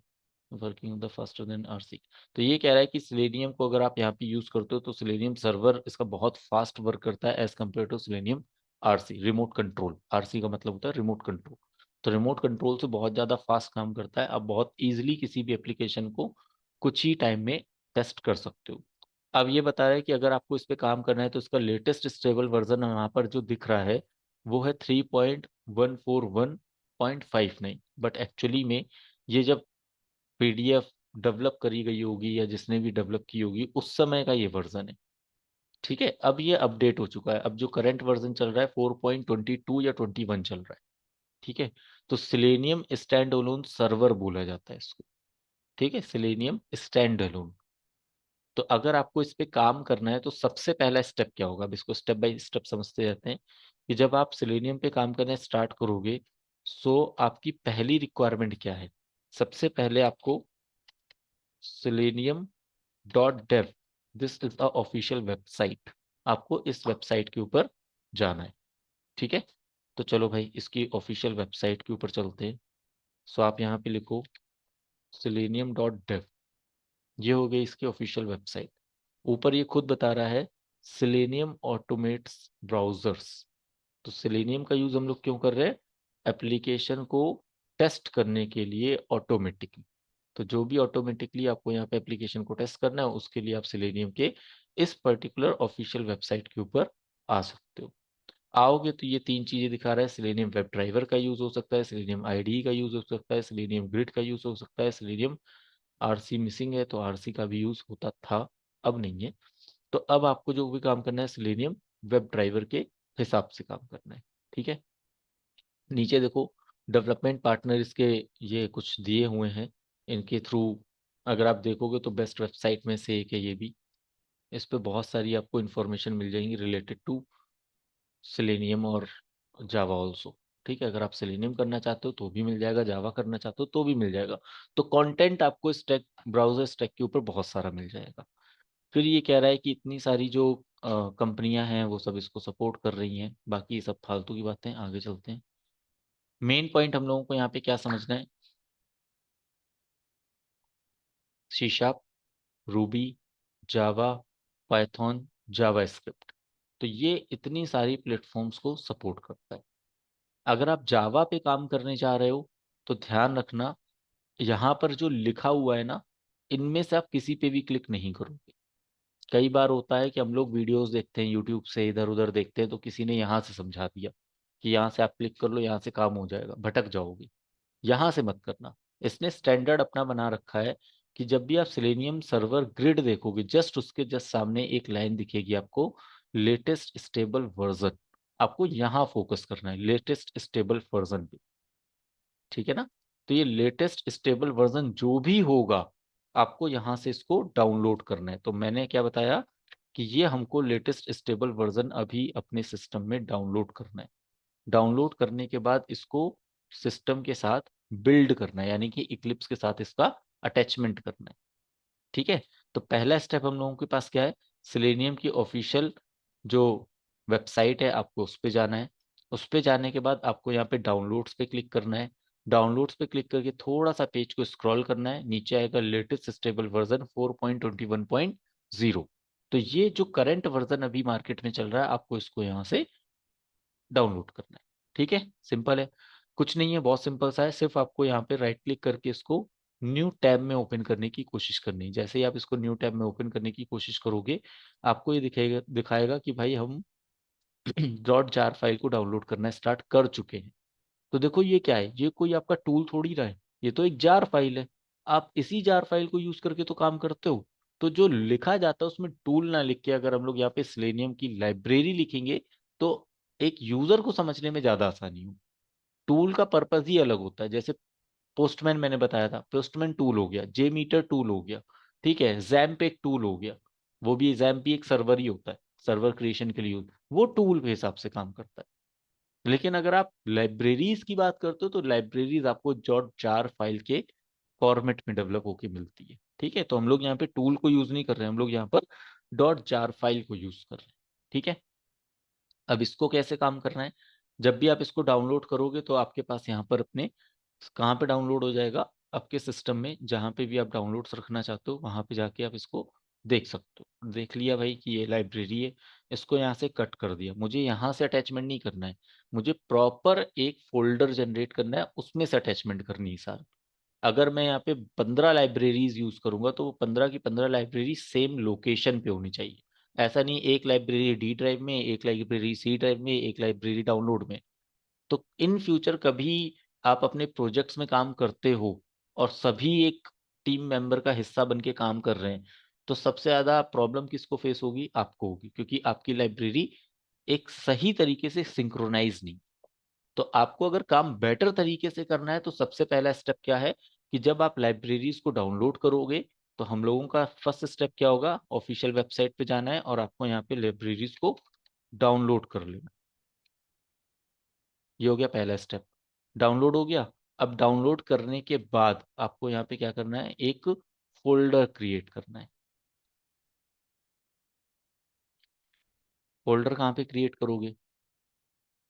working the faster than RC. तो ये कह रहा है कि सिलेनियम को अगर आप यहाँ पे यूज करते हो तो सिलेनियम सर्वर इसका बहुत फास्ट वर्क करता है as compare to Selenium RC remote control, RC का मतलब होता है रिमोट कंट्रोल। तो रिमोट कंट्रोल से बहुत ज़्यादा फास्ट काम करता है, आप बहुत इजीली किसी भी एप्लीकेशन को कुछ ही टाइम में टेस्ट कर सकते हो। अब ये बता रहा है कि अगर आपको इस पे काम करना है तो इसका लेटेस्ट स्टेबल वर्जन यहाँ पर जो दिख रहा है वो है 3.141.59, बट एक्चुअली में ये जब पीडीएफ डेवलप करी गई होगी या जिसने भी डेवलप की होगी उस समय का ये वर्जन है। ठीक है, अब ये अपडेट हो चुका है, अब जो करंट वर्जन चल रहा है 4.22 या 21 चल रहा है। ठीक है, तो सिलेनियम स्टैंड अलोन सर्वर बोला जाता है इसको। ठीक है, सिलेनियम स्टैंड अलोन। तो अगर आपको इस पे काम करना है तो सबसे पहला स्टेप क्या होगा, अब इसको स्टेप बाय स्टेप समझते जाते हैं कि जब आप सिलेनियम पे काम करना स्टार्ट करोगे सो आपकी पहली रिक्वायरमेंट क्या है। सबसे पहले आपको selenium.dev, this is the official website, आपको इस वेबसाइट के ऊपर जाना है। ठीक है, तो चलो भाई इसकी ऑफिशियल वेबसाइट के ऊपर चलते हैं। सो आप यहाँ पे लिखो selenium.dev, ये हो गई इसकी ऑफिशियल वेबसाइट। ऊपर ये खुद बता रहा है सिलेनियम ऑटोमेट्स ब्राउजर्स। तो सिलेनियम का यूज हम लोग क्यों कर रहे हैं, एप्लीकेशन को टेस्ट करने के लिए ऑटोमेटिकली। तो जो भी ऑटोमेटिकली आपको यहाँ पे एप्लीकेशन को टेस्ट करना है उसके लिए आप सिलेनियम के इस पर्टिकुलर ऑफिशियल वेबसाइट के ऊपर आ सकते हो। आओगे तो ये तीन चीजें दिखा रहा है, सिलेनियम वेब ड्राइवर का यूज हो सकता है, सिलेनियम आईडी का यूज हो सकता है, सिलेनियम ग्रिड का यूज हो सकता है, सिलेनियम आरसी मिसिंग है तो आरसी का भी यूज होता था, अब नहीं है। तो अब आपको जो भी काम करना है सिलेनियम वेब ड्राइवर के हिसाब से काम करना है। ठीक है, नीचे देखो डेवलपमेंट पार्टनर इसके ये कुछ दिए हुए हैं, इनके थ्रू अगर आप देखोगे तो बेस्ट वेबसाइट में से एक है ये भी। इस पे बहुत सारी आपको इन्फॉर्मेशन मिल जाएंगी रिलेटेड टू सिलेनियम और जावा ऑल्सो। ठीक है, अगर आप सिलेनियम करना चाहते हो तो भी मिल जाएगा, जावा करना चाहते हो तो भी मिल जाएगा। तो कंटेंट आपको स्टैक ब्राउजर स्टैक के ऊपर बहुत सारा मिल जाएगा। फिर ये कह रहा है कि इतनी सारी जो कंपनियां हैं वो सब इसको सपोर्ट कर रही हैं, बाकी ये सब फालतू की बातें, आगे चलते हैं। मेन पॉइंट हम लोगों को यहाँ पे क्या समझना है, सी शार्प, रूबी, जावा, पाइथन, जावा स्क्रिप्ट, तो ये इतनी सारी प्लेटफॉर्म्स को सपोर्ट करता है। अगर आप जावा पे काम करने जा रहे हो तो ध्यान रखना यहाँ पर जो लिखा हुआ है ना इनमें से आप किसी पे भी क्लिक नहीं करोगे। कई बार होता है कि हम लोग वीडियोस देखते हैं यूट्यूब से, इधर उधर देखते हैं तो किसी ने यहाँ से समझा दिया कि यहाँ से आप क्लिक कर लो, यहाँ से काम हो जाएगा, भटक जाओगे। यहाँ से मत करना। इसने स्टैंडर्ड अपना बना रखा है कि जब भी आप सिलेनियम सर्वर ग्रिड देखोगे जस्ट उसके जस्ट सामने एक लाइन दिखेगी आपको, लेटेस्ट स्टेबल वर्जन, आपको यहाँ फोकस करना है लेटेस्ट स्टेबल वर्जन पे। ठीक है ना, तो ये लेटेस्ट स्टेबल वर्जन जो भी होगा आपको यहाँ से इसको डाउनलोड करना है। तो मैंने क्या बताया कि ये हमको लेटेस्ट स्टेबल वर्जन अभी अपने सिस्टम में डाउनलोड करना है। डाउनलोड करने के बाद इसको सिस्टम के साथ बिल्ड करना है, यानी कि इक्लिप्स के साथ इसका अटैचमेंट करना है। ठीक है, तो पहला स्टेप हम लोगों के पास क्या है, सिलेनियम की ऑफिशियल जो वेबसाइट है आपको उस पे जाना है। उस पे जाने के बाद आपको यहाँ पे डाउनलोड्स पे क्लिक करना है। डाउनलोड्स पे क्लिक करके थोड़ा सा पेज को स्क्रॉल करना है, नीचे आएगा लेटेस्ट स्टेबल वर्जन 4.21.0। तो ये जो करंट वर्जन अभी मार्केट में चल रहा है आपको इसको यहाँ से डाउनलोड करना है। ठीक है, सिंपल है, कुछ नहीं है, बहुत सिंपल सा है। सिर्फ आपको यहाँ पे राइट क्लिक करके इसको न्यू टैब में ओपन करने की कोशिश करनी है। जैसे ही आप इसको न्यू टैब में ओपन करने की कोशिश करोगे आपको ये दिखाएगा कि भाई हम डॉट जार फाइल को डाउनलोड करना स्टार्ट कर चुके हैं। तो देखो ये क्या है, ये कोई आपका टूल थोड़ी रहा है, ये तो एक जार फाइल है। आप इसी जार फाइल को यूज करके तो काम करते हो। तो जो लिखा जाता है उसमें टूल ना लिख के अगर हम लोग यहाँ पे सिलेनियम की लाइब्रेरी लिखेंगे तो एक यूजर को समझने में ज्यादा आसानी हो। टूल का पर्पज ही अलग होता है, जैसे पोस्टमैन मैंने बताया था, पोस्टमैन टूल हो गया, जे मीटर टूल हो गया। ठीक है, जैम्प एक टूल हो गया, वो भी जैम्प भी एक सर्वर ही होता है, सर्वर क्रिएशन के लिए वो टूल के हिसाब से काम करता है। लेकिन अगर आप लाइब्रेरीज की बात करते हो तो लाइब्रेरीज आपको डॉट जार फाइल के फॉर्मेट में डेवलप होके मिलती है। ठीक है, तो हम लोग यहाँ पे टूल को यूज नहीं कर रहे हैं, हम लोग यहाँ पर डॉट जार फाइल को यूज कर रहे हैं। ठीक है, अब इसको कैसे काम करना है, जब भी आप इसको डाउनलोड करोगे तो आपके पास यहाँ पर अपने कहाँ पे डाउनलोड हो जाएगा, आपके सिस्टम में जहाँ पे भी आप डाउनलोड्स रखना चाहते हो वहाँ पे जाके आप इसको देख सकते हो, देख लिया भाई कि ये लाइब्रेरी है, इसको यहाँ से कट कर दिया। मुझे यहाँ से अटैचमेंट नहीं करना है, मुझे प्रॉपर एक फोल्डर जनरेट करना है, उसमें से अटैचमेंट करनी है सारी। अगर मैं यहाँ पे 15 लाइब्रेरीज यूज करूंगा तो वो 15 की 15 लाइब्रेरी सेम लोकेशन पे होनी चाहिए। ऐसा नहीं एक लाइब्रेरी डी ड्राइव में, एक लाइब्रेरी सी ड्राइव में, एक लाइब्रेरी डाउनलोड में। तो इन फ्यूचर कभी आप अपने प्रोजेक्ट्स में काम करते हो और सभी एक टीम मेंबर का हिस्सा बन के काम कर रहे हैं, तो सबसे ज्यादा प्रॉब्लम किसको फेस होगी? आपको होगी, क्योंकि आपकी लाइब्रेरी एक सही तरीके से सिंक्रोनाइज नहीं। तो आपको अगर काम बेटर तरीके से करना है तो सबसे पहला स्टेप क्या है कि जब आप लाइब्रेरीज को डाउनलोड करोगे तो हम लोगों का फर्स्ट स्टेप क्या होगा? ऑफिशियल वेबसाइट पे जाना है और आपको यहाँ पे लाइब्रेरीज को डाउनलोड कर लेना। ये हो गया पहला स्टेप, डाउनलोड हो गया। अब डाउनलोड करने के बाद आपको यहाँ पे क्या करना है? एक फोल्डर क्रिएट करना है। फोल्डर कहाँ पे क्रिएट करोगे?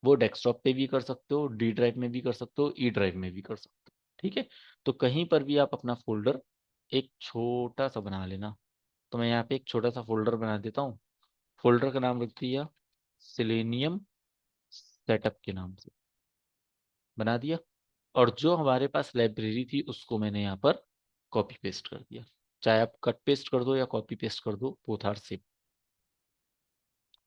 वो डेस्कटॉप पे भी कर सकते हो, डी ड्राइव में भी कर सकते हो, ई ड्राइव में भी कर सकते हो, ठीक है। तो कहीं पर भी आप अपना फोल्डर एक छोटा सा बना लेना। तो मैं यहाँ पे एक छोटा सा फोल्डर बना देता हूँ। फोल्डर का नाम रख दिया सिलेनियम सेटअप के नाम से, बना दिया। और जो हमारे पास लाइब्रेरी थी उसको मैंने यहाँ पर कॉपी पेस्ट कर दिया। चाहे आप कट पेस्ट कर दो या कॉपी पेस्ट कर दो, बोथ आर सेम।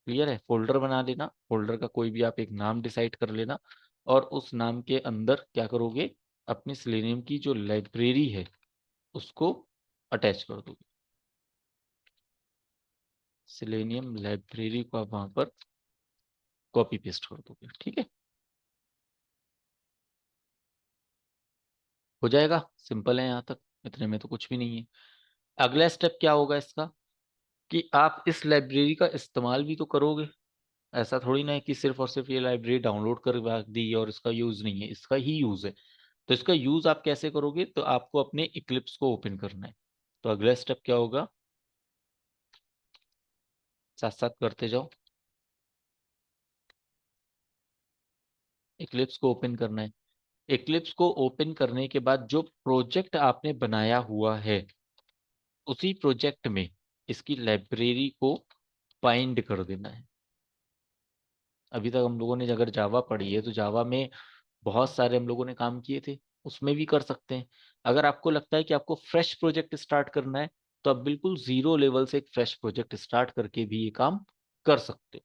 क्लियर है? फोल्डर बना लेना, फोल्डर का कोई भी आप एक नाम डिसाइड कर लेना, और उस नाम के अंदर क्या करोगे? अपनी सिलेनियम की जो लाइब्रेरी है उसको अटैच कर दोगे। सिलेनियम लाइब्रेरी को आप वहां पर कॉपी पेस्ट कर दोगे, ठीक है। हो जाएगा, सिंपल है यहाँ तक, इतने में तो कुछ भी नहीं है। अगला स्टेप क्या होगा इसका कि आप इस लाइब्रेरी का इस्तेमाल भी तो करोगे। ऐसा थोड़ी ना है कि सिर्फ और सिर्फ ये लाइब्रेरी डाउनलोड कर दी और इसका यूज नहीं है, इसका ही यूज है। तो इसका यूज आप कैसे करोगे? तो आपको अपने इक्लिप्स को ओपन करना है। तो अगला स्टेप क्या होगा? साथ साथ करते जाओ। इक्लिप्स को ओपन करना है। इक्लिप्स को ओपन करने के बाद जो प्रोजेक्ट आपने बनाया हुआ है उसी प्रोजेक्ट में इसकी लाइब्रेरी को बाइंड कर देना है। अभी तक हम लोगों ने अगर जावा पढ़ी है तो जावा में बहुत सारे हम लोगों ने काम किए थे, उसमें भी कर सकते हैं। अगर आपको लगता है कि आपको फ्रेश प्रोजेक्ट स्टार्ट करना है तो आप बिल्कुल जीरो लेवल से एक फ्रेश प्रोजेक्ट स्टार्ट करके भी ये काम कर सकते हो।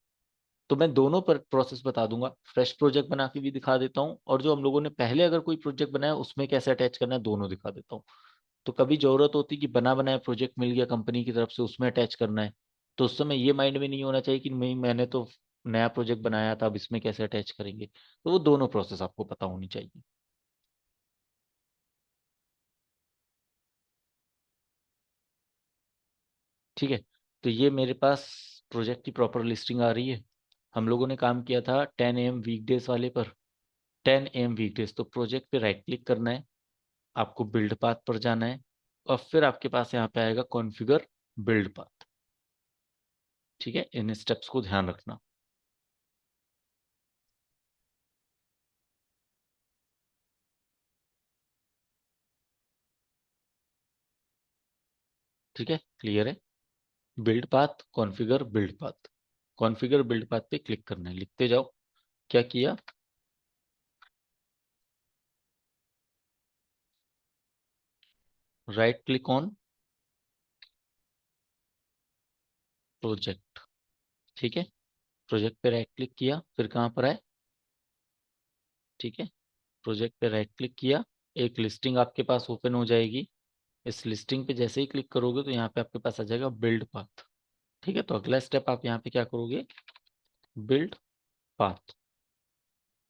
तो मैं दोनों पर प्रोसेस बता दूंगा, फ्रेश प्रोजेक्ट बना के भी दिखा देता हूँ, और जो हम लोगों ने पहले अगर कोई प्रोजेक्ट बनाया उसमें कैसे अटैच करना है दोनों दिखा देता हूँ। तो कभी जरूरत होती कि बना बनाया प्रोजेक्ट मिल गया कंपनी की तरफ से, उसमें अटैच करना है, तो उस समय ये माइंड में नहीं होना चाहिए कि मैंने तो नया प्रोजेक्ट बनाया था, अब इसमें कैसे अटैच करेंगे। तो वो दोनों प्रोसेस आपको पता होनी चाहिए, ठीक है। तो ये मेरे पास प्रोजेक्ट की प्रॉपर लिस्टिंग आ रही है। हम लोगों ने काम किया था 10 AM वीकडेज वाले पर। 10 AM वीकडेज, तो प्रोजेक्ट पे राइट क्लिक करना है, आपको बिल्ड पाथ पर जाना है, और फिर आपके पास यहाँ पे आएगा कॉन्फ़िगर बिल्ड पाथ। ठीक है, इन स्टेप्स को ध्यान रखना। ठीक है, क्लियर है? Build path, configure build path, configure build path पे क्लिक करना है, लिखते जाओ। क्या किया? Right click on project. ठीक है, प्रोजेक्ट पे राइट क्लिक किया, फिर कहाँ पर आए? ठीक है, प्रोजेक्ट पे राइट क्लिक किया, एक लिस्टिंग आपके पास ओपन हो जाएगी। इस लिस्टिंग पे जैसे ही क्लिक करोगे तो यहाँ पे आपके पास आ जाएगा बिल्ड पाथ। ठीक है, तो अगला स्टेप आप यहाँ पे क्या करोगे? Build path.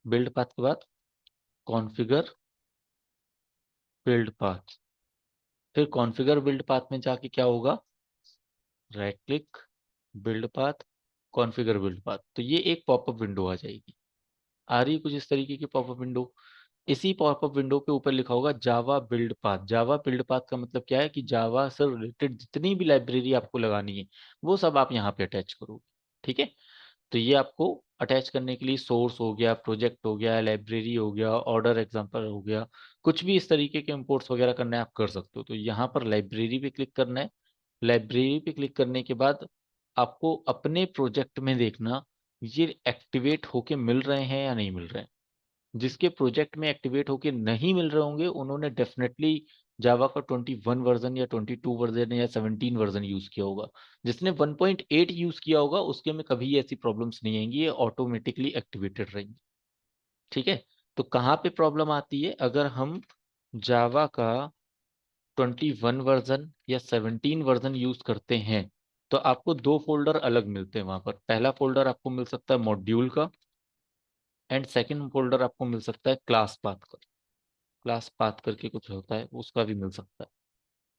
बिल्ड पाथ के बाद कॉन्फ़िगर बिल्ड पाथ। फिर कॉन्फ़िगर बिल्ड पाथ में जाके क्या होगा? Right click, build path, configure build path. तो ये एक पॉपअप विंडो आ जाएगी। आ रही है कुछ इस तरीके की पॉपअप विंडो। इसी पॉपअप विंडो के ऊपर लिखा होगा जावा बिल्ड पाथ। जावा बिल्ड पाथ का मतलब क्या है कि जावा से रिलेटेड जितनी भी लाइब्रेरी आपको लगानी है वो सब आप यहाँ पे अटैच करोगे। ठीक है, तो ये आपको अटैच करने के लिए सोर्स हो गया, प्रोजेक्ट हो गया, लाइब्रेरी हो गया, ऑर्डर एग्जांपल हो गया, कुछ भी इस तरीके के इंपोर्ट्स वगैरह करना है आप कर सकते हो। तो यहाँ पर लाइब्रेरी पे क्लिक करना है। लाइब्रेरी पे क्लिक करने के बाद आपको अपने प्रोजेक्ट में देखना ये एक्टिवेट होके मिल रहे हैं या नहीं मिल रहे हैं। जिसके प्रोजेक्ट में एक्टिवेट होके नहीं मिल रहे होंगे उन्होंने डेफिनेटली जावा का 21 वर्जन या 22 वर्जन या 17 वर्जन यूज किया होगा। जिसने 1.8 यूज किया होगा उसके में कभी ऐसी प्रॉब्लम्स नहीं आएंगी, ये ऑटोमेटिकली एक्टिवेटेड रहेंगी। ठीक है। तो कहाँ पे प्रॉब्लम आती है, अगर हम जावा का 21 वर्जन या 17 वर्जन यूज करते हैं तो आपको दो फोल्डर अलग मिलते हैं वहां पर। पहला फोल्डर आपको मिल सकता है मॉड्यूल का, एंड सेकंड फोल्डर आपको मिल सकता है क्लास पाथ का। क्लास पाथ करके कुछ होता है, उसका भी मिल सकता है।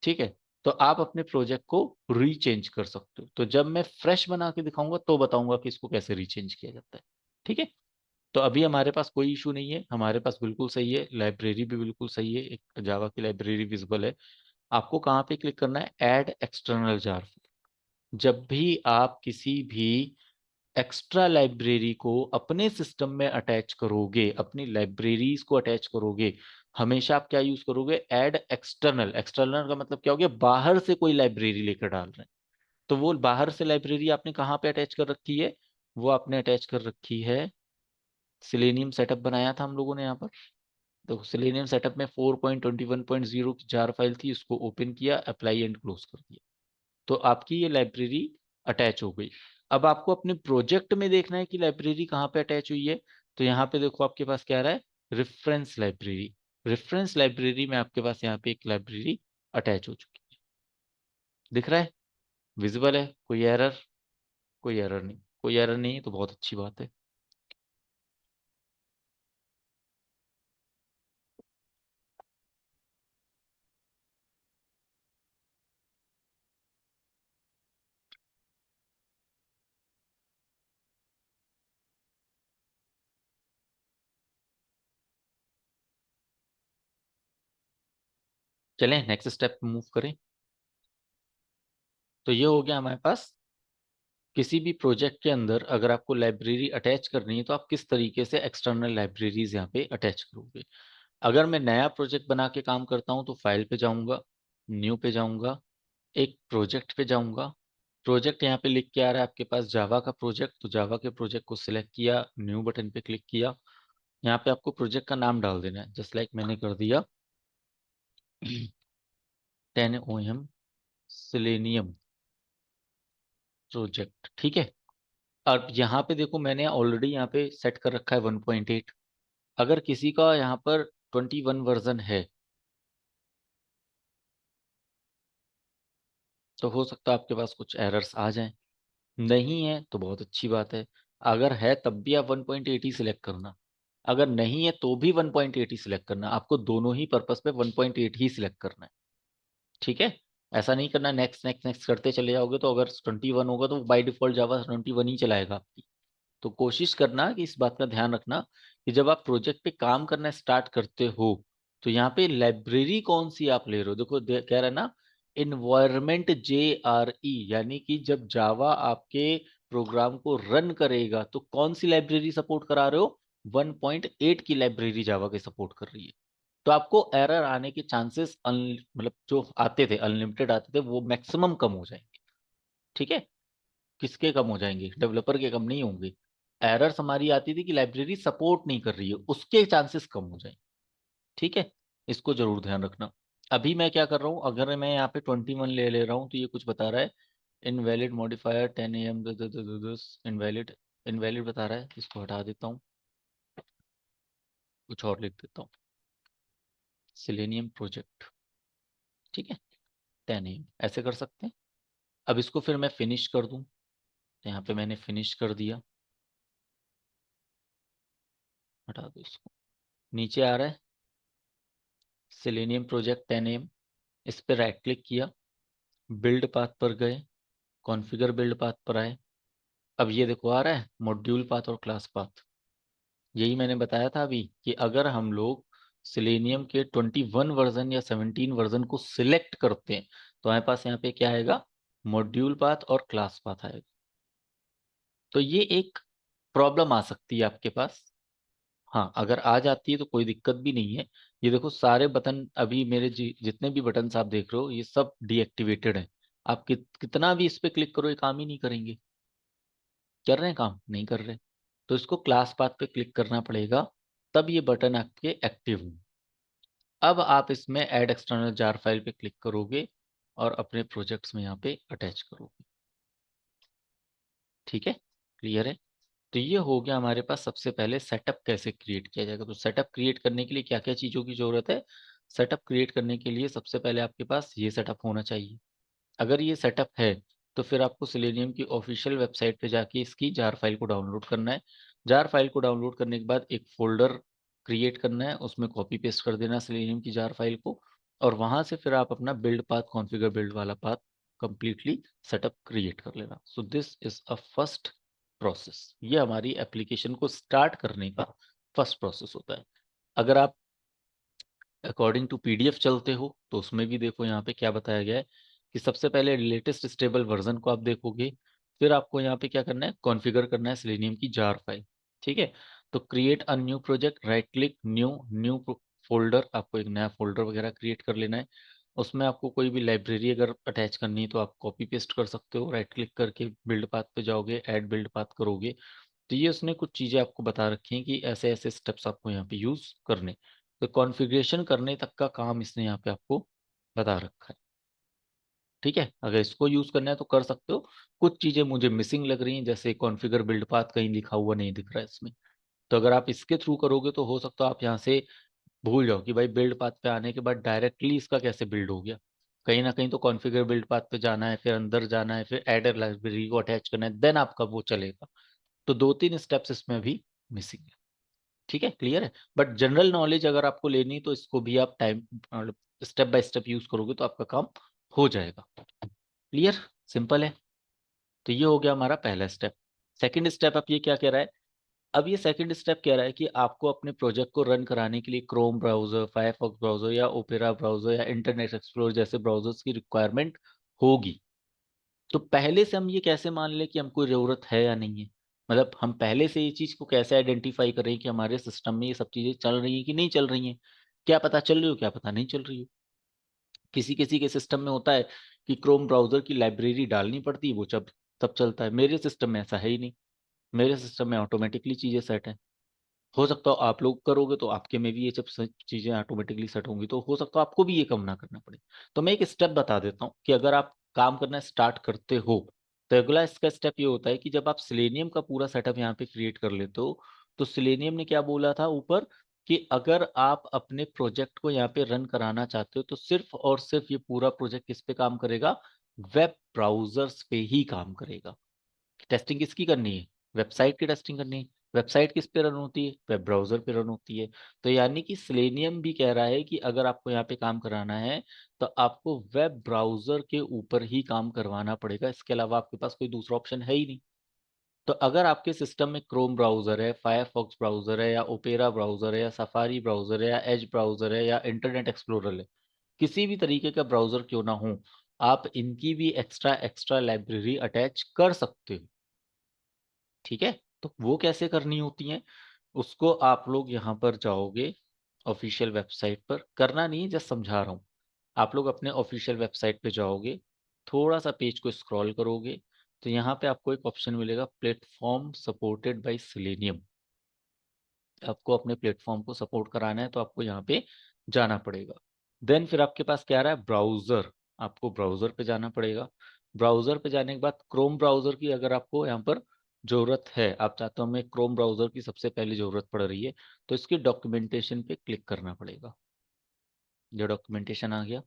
ठीक है। तो आप अपने प्रोजेक्ट को रीचेंज कर सकते हो। तो जब मैं फ्रेश बना के दिखाऊंगा तो बताऊंगा कि इसको कैसे रीचेंज किया जाता है। ठीक है। तो अभी हमारे पास कोई इशू नहीं है, हमारे पास बिल्कुल सही है, लाइब्रेरी भी बिल्कुल सही है, एक जावा की लाइब्रेरी विजिबल है। आपको कहाँ पे क्लिक करना है, ऐड एक्सटर्नल जार। जब भी आप किसी भी एक्स्ट्रा लाइब्रेरी को अपने सिस्टम में अटैच करोगे, अपनी लाइब्रेरीज को अटैच करोगे, हमेशा आप क्या यूज करोगे, ऐड एक्सटर्नल। एक्सटर्नल का मतलब क्या हो गया, बाहर से कोई लाइब्रेरी लेकर डाल रहे हैं। तो वो बाहर से लाइब्रेरी आपने कहाँ पे अटैच कर रखी है, वो आपने अटैच कर रखी है, सिलेनियम सेटअप बनाया था हम लोगों ने यहाँ पर। तो सिलेनियम सेटअप में 4.21.0 की जार फाइल थी, उसको ओपन किया, अप्लाई एंड क्लोज कर दिया, तो आपकी ये लाइब्रेरी अटैच हो गई। अब आपको अपने प्रोजेक्ट में देखना है कि लाइब्रेरी कहाँ पे अटैच हुई है। तो यहाँ पे देखो आपके पास क्या आ रहा है, रेफरेंस लाइब्रेरी। रेफरेंस लाइब्रेरी में आपके पास यहाँ पे एक लाइब्रेरी अटैच हो चुकी है, दिख रहा है, विजिबल है। कोई एरर, कोई एरर नहीं, कोई एरर नहीं है तो बहुत अच्छी बात है। चलें नेक्स्ट स्टेप मूव करें। तो ये हो गया हमारे पास, किसी भी प्रोजेक्ट के अंदर अगर आपको लाइब्रेरी अटैच करनी है तो आप किस तरीके से एक्सटर्नल लाइब्रेरीज यहाँ पे अटैच करोगे। अगर मैं नया प्रोजेक्ट बना के काम करता हूँ तो फाइल पे जाऊंगा, न्यू पे जाऊंगा, एक प्रोजेक्ट पे जाऊंगा। प्रोजेक्ट यहाँ पे लिख के आ रहा है आपके पास जावा का प्रोजेक्ट, तो जावा के प्रोजेक्ट को सिलेक्ट किया, न्यू बटन पे क्लिक किया। यहाँ पे आपको प्रोजेक्ट का नाम डाल देना है, जस्ट लाइक मैंने कर दिया 10 OM सिलेनियम प्रोजेक्ट। ठीक है। अब यहाँ पे देखो मैंने ऑलरेडी यहाँ पे सेट कर रखा है 1.8। अगर किसी का यहाँ पर 21 वर्जन है तो हो सकता है आपके पास कुछ एरर्स आ जाएं, नहीं है तो बहुत अच्छी बात है। अगर है तब भी आप 1.8 ही सिलेक्ट करना, अगर नहीं है तो भी 1.8 ही सिलेक्ट करना, आपको दोनों ही पर्पस पे 1.8 ही सिलेक्ट करना है। ठीक है। ऐसा नहीं करना नेक्स्ट नेक्स्ट नेक्स्ट करते चले जाओगे, तो अगर 21 होगा तो बाय डिफॉल्ट जावा 21 ही चलाएगा आपकी। तो कोशिश करना कि इस बात का ध्यान रखना कि जब आप प्रोजेक्ट पे काम करना स्टार्ट करते हो तो यहाँ पे लाइब्रेरी कौन सी आप ले रहे हो, देखो कह रहा है ना, इन्वायरमेंट JRE, यानी कि जब जावा आपके प्रोग्राम को रन करेगा तो कौन सी लाइब्रेरी सपोर्ट करा रहे हो, 1.8 की लाइब्रेरी जावा के सपोर्ट कर रही है। तो आपको एरर आने के चांसेस मतलब जो आते थे अनलिमिटेड आते थे वो मैक्सिमम कम हो जाएंगे। ठीक है। किसके कम हो जाएंगे, डेवलपर के कम नहीं होंगे। एरर्स हमारी आती थी कि लाइब्रेरी सपोर्ट नहीं कर रही है, उसके चांसेस कम हो जाएंगे। ठीक है। इसको जरूर ध्यान रखना। अभी मैं क्या कर रहा हूँ, अगर मैं यहाँ पे 21 ले ले रहा हूँ तो ये कुछ बता रहा है, invalid modifier 10 AM invalid, invalid बता रहा है, इसको हटा देता हूँ, कुछ और लिख देता हूँ, सिलेनियम प्रोजेक्ट। ठीक है। 10 AM ऐसे कर सकते हैं। अब इसको फिर मैं फिनिश कर दूं, तो यहाँ पे मैंने फिनिश कर दिया, हटा दो इसको। नीचे आ रहा है सिलेनियम प्रोजेक्ट 10 AM, इस पर राइट क्लिक किया, बिल्ड पाथ पर गए, कॉन्फ़िगर बिल्ड पाथ पर आए। अब ये देखो आ रहा है मॉड्यूल पाथ और क्लास पाथ। यही मैंने बताया था अभी कि अगर हम लोग सिलेनियम के 21 वर्जन या 17 वर्जन को सिलेक्ट करते हैं तो हमारे पास यहाँ पे क्या आएगा, मॉड्यूल पाथ और क्लास पाथ आएगा। तो ये एक प्रॉब्लम आ सकती है आपके पास। हाँ अगर आ जाती है तो कोई दिक्कत भी नहीं है। ये देखो सारे बटन अभी मेरे जितने भी बटन आप देख रहे हो ये सब डीएक्टिवेटेड हैं, आप कितना भी इस पे क्लिक करो, ये काम ही नहीं करेंगे। कर रहे हैं काम? नहीं कर रहे। तो इसको क्लास पाथ पे क्लिक करना पड़ेगा, तब ये बटन आपके एक्टिव हों। अब आप इसमें ऐड एक्सटर्नल जार फाइल पे क्लिक करोगे और अपने प्रोजेक्ट्स में यहाँ पे अटैच करोगे। ठीक है, क्लियर है? तो ये हो गया हमारे पास सबसे पहले सेटअप कैसे क्रिएट किया जाएगा। तो सेटअप क्रिएट करने के लिए क्या क्या चीज़ों की ज़रूरत है? सेटअप क्रिएट करने के लिए सबसे पहले आपके पास ये सेटअप होना चाहिए। अगर ये सेटअप है तो फिर आपको सेलेनियम की ऑफिशियल वेबसाइट पे जाके इसकी जार फाइल को डाउनलोड करना है। जार फाइल को डाउनलोड करने के बाद एक फ़ोल्डर क्रिएट करना है, उसमें कॉपी पेस्ट कर देना सेलेनियम की जार फाइल को, और वहाँ से फिर आप अपना बिल्ड पाथ, कॉन्फ़िगर बिल्ड वाला पाथ कंप्लीटली सेटअप क्रिएट कर लेना। So this is a first process. ये हमारी एप्लीकेशन को स्टार्ट करने का फर्स्ट प्रोसेस होता है। अगर आप अकॉर्डिंग टू पीडीएफ चलते हो तो उसमें भी देखो यहाँ पे क्या बताया गया है कि सबसे पहले लेटेस्ट स्टेबल वर्जन को आप देखोगे, फिर आपको यहाँ पे क्या करना है, कॉन्फ़िगर करना है सेलेनियम की जार फाइल। ठीक है, तो create a new project, right click, new, new folder, आपको एक नया फोल्डर वगैरह क्रिएट कर लेना है। उसमें आपको कोई भी लाइब्रेरी अगर अटैच करनी है तो आप कॉपी पेस्ट कर सकते हो, राइट क्लिक करके बिल्ड पाथ पे जाओगे, ऐड बिल्ड पाथ करोगे। तो ये उसने कुछ चीज़ें आपको बता रखी हैं कि ऐसे ऐसे स्टेप्स आपको यहाँ पे यूज़ करने। तो कॉन्फ़िगरेशन करने तक का काम इसने यहाँ पे आपको बता रखा है। ठीक है, अगर इसको यूज़ करना है तो कर सकते हो। कुछ चीज़ें मुझे मिसिंग लग रही हैं, जैसे कॉन्फ़िगर बिल्ड पाथ कहीं लिखा हुआ नहीं दिख रहा है इसमें। तो अगर आप इसके थ्रू करोगे तो हो सकता है आप यहाँ से भूल जाओ कि भाई बिल्ड पाथ पे आने के बाद डायरेक्टली इसका कैसे बिल्ड हो गया। कहीं न कहीं तो कॉन्फ़िगर बिल्ड पाथ पे जाना है, फिर अंदर जाना है, फिर ऐड अ लाइब्रेरी को अटैच करना है, देन आपका वो चलेगा। तो 2-3 स्टेप्स इसमें अभी मिसिंग है। ठीक है, क्लियर है? बट जनरल नॉलेज अगर आपको लेनी तो इसको भी आप time step by step use करोगे तो आपका काम हो जाएगा। क्लियर? सिंपल है। तो ये हो गया हमारा पहला स्टेप। सेकंड स्टेप अब ये क्या कह रहा है? अब ये सेकंड स्टेप कह रहा है कि आपको अपने प्रोजेक्ट को रन कराने के लिए क्रोम ब्राउज़र, फायरफॉक्स ब्राउज़र या ओपेरा ब्राउज़र या इंटरनेट एक्सप्लोरर जैसे ब्राउज़र्स की रिक्वायरमेंट होगी। तो पहले से हम ये कैसे मान लें कि हमको ज़रूरत है या नहीं है? मतलब हम पहले से ये चीज़ को कैसे आइडेंटिफ़ाई करें कि हमारे सिस्टम में ये सब चीज़ें चल रही हैं कि नहीं चल रही हैं? क्या पता चल रही हो, क्या पता नहीं चल रही हो? किसी-किसी के सिस्टम में होता है कि क्रोम ब्राउज़र की लाइब्रेरी डालनी पड़ती है, वो जब तब चलता है। मेरे सिस्टम में ऐसा है ही नहीं। मेरे सिस्टम में ऑटोमैटिकली चीज़ें सेट हैं। हो सकता हो आप लोग करोगे तो आपके में भी ये जब स चीज़ें ऑटोमैटिकली सेट होंगी तो हो सकता है आपको भी ये काम ना करना पड़े। तो मैं एक स्टेप बता देता हूँ कि अगर आप काम करना स्टार्ट करते हो, तो अगला इसका स्टेप ये होता है कि जब आप सेलेनियम का पूरा सेटअप यहाँ पे क्रिएट कर लेते हो, तो सेलेनियम ने क्या बोला था ऊपर कि अगर आप अपने प्रोजेक्ट को यहाँ पे रन कराना चाहते हो, तो सिर्फ़ और सिर्फ़ ये पूरा प्रोजेक्ट किस पे काम करेगा? वेब ब्राउज़र्स पे ही काम करेगा। टेस्टिंग किसकी करनी है? वेबसाइट की टेस्टिंग करनी है। वेबसाइट किस पे रन होती है? वेब ब्राउज़र पे रन होती है। तो यानी कि सेलेनियम भी कह रहा है कि अगर आपको यहाँ पे काम कराना है, तो आपको वेब ब्राउज़र के ऊपर ही काम करवाना पड़ेगा। इसके अलावा आपके पास कोई दूसरा ऑप्शन है ही नहीं। तो अगर आपके सिस्टम में क्रोम ब्राउज़र है, फायरफॉक्स ब्राउज़र है या ओपेरा ब्राउज़र है या सफारी ब्राउज़र है या एज ब्राउज़र है या इंटरनेट एक्सप्लोरर है, किसी भी तरीके का ब्राउज़र क्यों ना हो, आप इनकी भी एक्स्ट्रा लाइब्रेरी अटैच कर सकते हो। ठीक है? तो वो कैसे करनी होती हैं, उसको आप लोग यहाँ पर जाओगे ऑफ़िशियल वेबसाइट पर, करना नहीं है जस्ट समझा रहा हूँ। आप लोग अपने ऑफ़िशियल वेबसाइट पे जाओगे, थोड़ा-सा पेज को स्क्रॉल करोगे, तो यहाँ पे आपको एक ऑप्शन मिलेगा प्लेटफ़ॉर्म सपोर्टेड बाय सेलेनियम। आपको अपने प्लेटफ़ॉर्म को सपोर्ट कराना है तो आपको यहाँ पे जाना पड़ेगा। देन फिर आपके पास क्या आ रहा है, ब्राउज़र, आपको ब्राउज़र पे जाना पड़ेगा। ब्राउज़र पे जाने के बाद क्रोम ब्राउज़र की अगर आपको यहाँ पर ज़रूरत है, आप चाहते हो हमें क्रोम ब्राउज़र की सबसे पहले ज़रूरत पड़ रही है, तो इसकी डॉक्यूमेंटेशन पे क्लिक करना पड़ेगा। ये डॉक्यूमेंटेशन आ गया।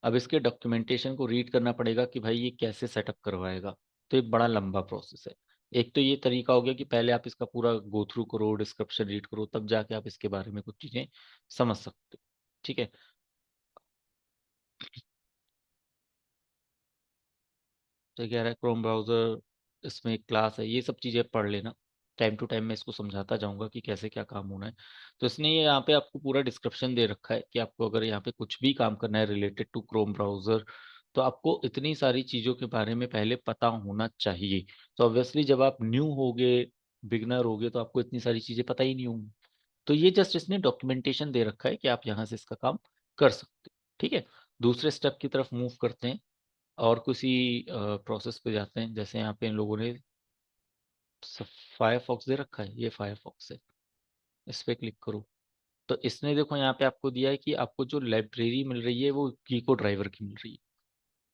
अब इसके डॉक्यूमेंटेशन को रीड करना पड़ेगा कि भाई ये कैसे सेटअप करवाएगा। तो ये बड़ा लंबा प्रोसेस है। एक तो ये तरीका हो गया कि पहले आप इसका पूरा गो थ्रू करो, डिस्क्रिप्शन रीड करो, तब जाके आप इसके बारे में कुछ चीज़ें समझ सकते हो। ठीक है? तो कह रहा है क्रोम ब्राउज़र, इसमें एक क्लास है, ये सब चीज़ें पढ़ लेना। टाइम टू टाइम मैं इसको समझाता जाऊँगा कि कैसे क्या काम होना है। तो इसने ये यहाँ पे आपको पूरा डिस्क्रिप्शन दे रखा है कि आपको अगर यहाँ पे कुछ भी काम करना है रिलेटेड टू क्रोम ब्राउज़र, तो आपको इतनी सारी चीज़ों के बारे में पहले पता होना चाहिए। तो ऑब्वियसली जब आप न्यू होगे, बिगिनर होगे, तो आपको इतनी सारी चीज़ें पता ही नहीं होंगी। तो ये जस्ट इसने डॉक्यूमेंटेशन दे रखा है कि आप यहाँ से इसका काम कर सकते हो। ठीक है? दूसरे स्टेप की तरफ मूव करते हैं। और किसी प्रोसेस पे जाते हैं, जैसे यहाँ पे इन लोगों ने फायरफॉक्स दे रखा है, ये फायरफॉक्स है, इस पे क्लिक करो। तो इसने देखो यहाँ पे आपको दिया है कि आपको जो लाइब्रेरी मिल रही है वो जीको ड्राइवर की मिल रही है।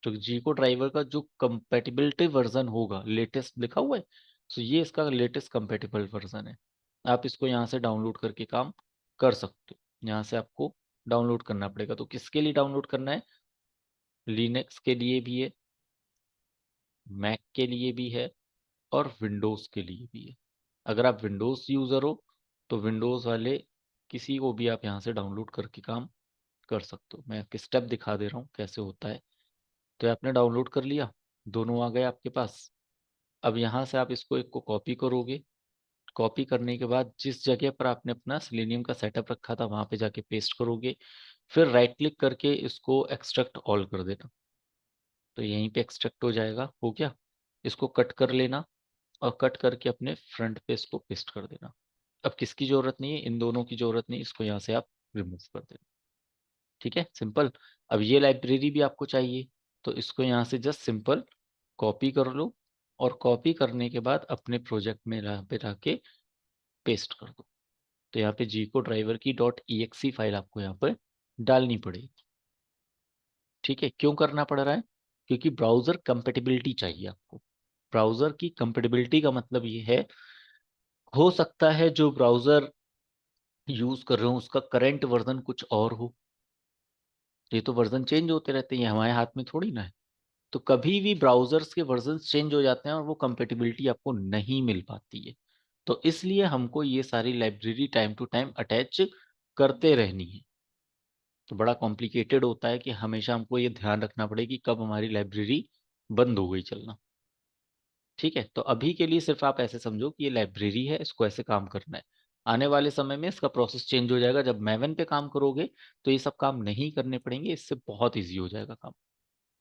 तो जीको ड्राइवर का जो कंपेटिबिलिटी वर्जन होगा, लेटेस्ट लिखा हुआ है, तो ये इसका लेटेस्ट कंपेटिबल वर्जन है। आप इसको यहाँ से डाउनलोड करके काम कर सकते हो। यहाँ से आपको डाउनलोड करना पड़ेगा। तो किसके लिए डाउनलोड करना है? लिनक्स के लिए भी है, मैक के लिए भी है, और विंडोज के लिए भी है। अगर आप विंडोज यूजर हो तो विंडोज वाले किसी को भी आप यहाँ से डाउनलोड करके काम कर सकते हो। मैं एक स्टेप दिखा दे रहा हूँ कैसे होता है। तो आपने डाउनलोड कर लिया, दोनों आ गए आपके पास। अब यहाँ से आप इसको एक को कॉपी करोगे। कॉपी करने के बाद जिस जगह पर आपने अपना सेलेनियम का सेटअप रखा था वहां पे जाके पेस्ट करोगे। फिर राइट क्लिक करके इसको एक्सट्रैक्ट ऑल कर देना। तो यहीं पे एक्सट्रैक्ट हो जाएगा। हो गया। इसको कट कर लेना और कट करके अपने फ्रंट पे इसको पेस्ट कर देना। अब किसकी जरूरत नहीं है? इन दोनों की जरूरत नहीं, इसको यहाँ से आप रिमूव कर देना। ठीक है, सिंपल। अब ये लाइब्रेरी भी आपको चाहिए, तो इसको यहाँ से जस्ट सिंपल कॉपी कर लो, और कॉपी करने के बाद अपने प्रोजेक्ट में यहाँ पे जाके पेस्ट कर दो। तो यहाँ पे जी को ड्राइवर की .exe फाइल आपको यहाँ पर डालनी पड़ेगी। ठीक है, क्यों करना पड़ रहा है? क्योंकि ब्राउजर कंपेटिबिलिटी चाहिए आपको। ब्राउजर की कंपेटिबिलिटी का मतलब ये है, हो सकता है जो ब्राउजर यूज कर रहे हो उसका करंट वर्जन कुछ और हो। ये तो वर्जन चेंज होते रहते हैं, ये हमारे हाथ में थोड़ी ना है। तो कभी भी ब्राउजर्स के वर्जन चेंज हो जाते हैं और वो कंपेटिबिलिटी आपको नहीं मिल पाती है। तो इसलिए हमको ये सारी library time to time attach करते रहनी है। तो बड़ा कॉम्प्लिकेटेड होता है कि हमेशा हमको ये ध्यान रखना पड़ेगा कि कब हमारी लाइब्रेरी बंद हो गई चलना। ठीक है, तो अभी के लिए सिर्फ आप ऐसे समझो कि ये लाइब्रेरी है, इसको ऐसे काम करना है। आने वाले समय में इसका प्रोसेस चेंज हो जाएगा। जब मैवन पे काम करोगे तो ये सब काम नहीं करने पड़ेंगे, इससे बहुत ईजी हो जाएगा काम।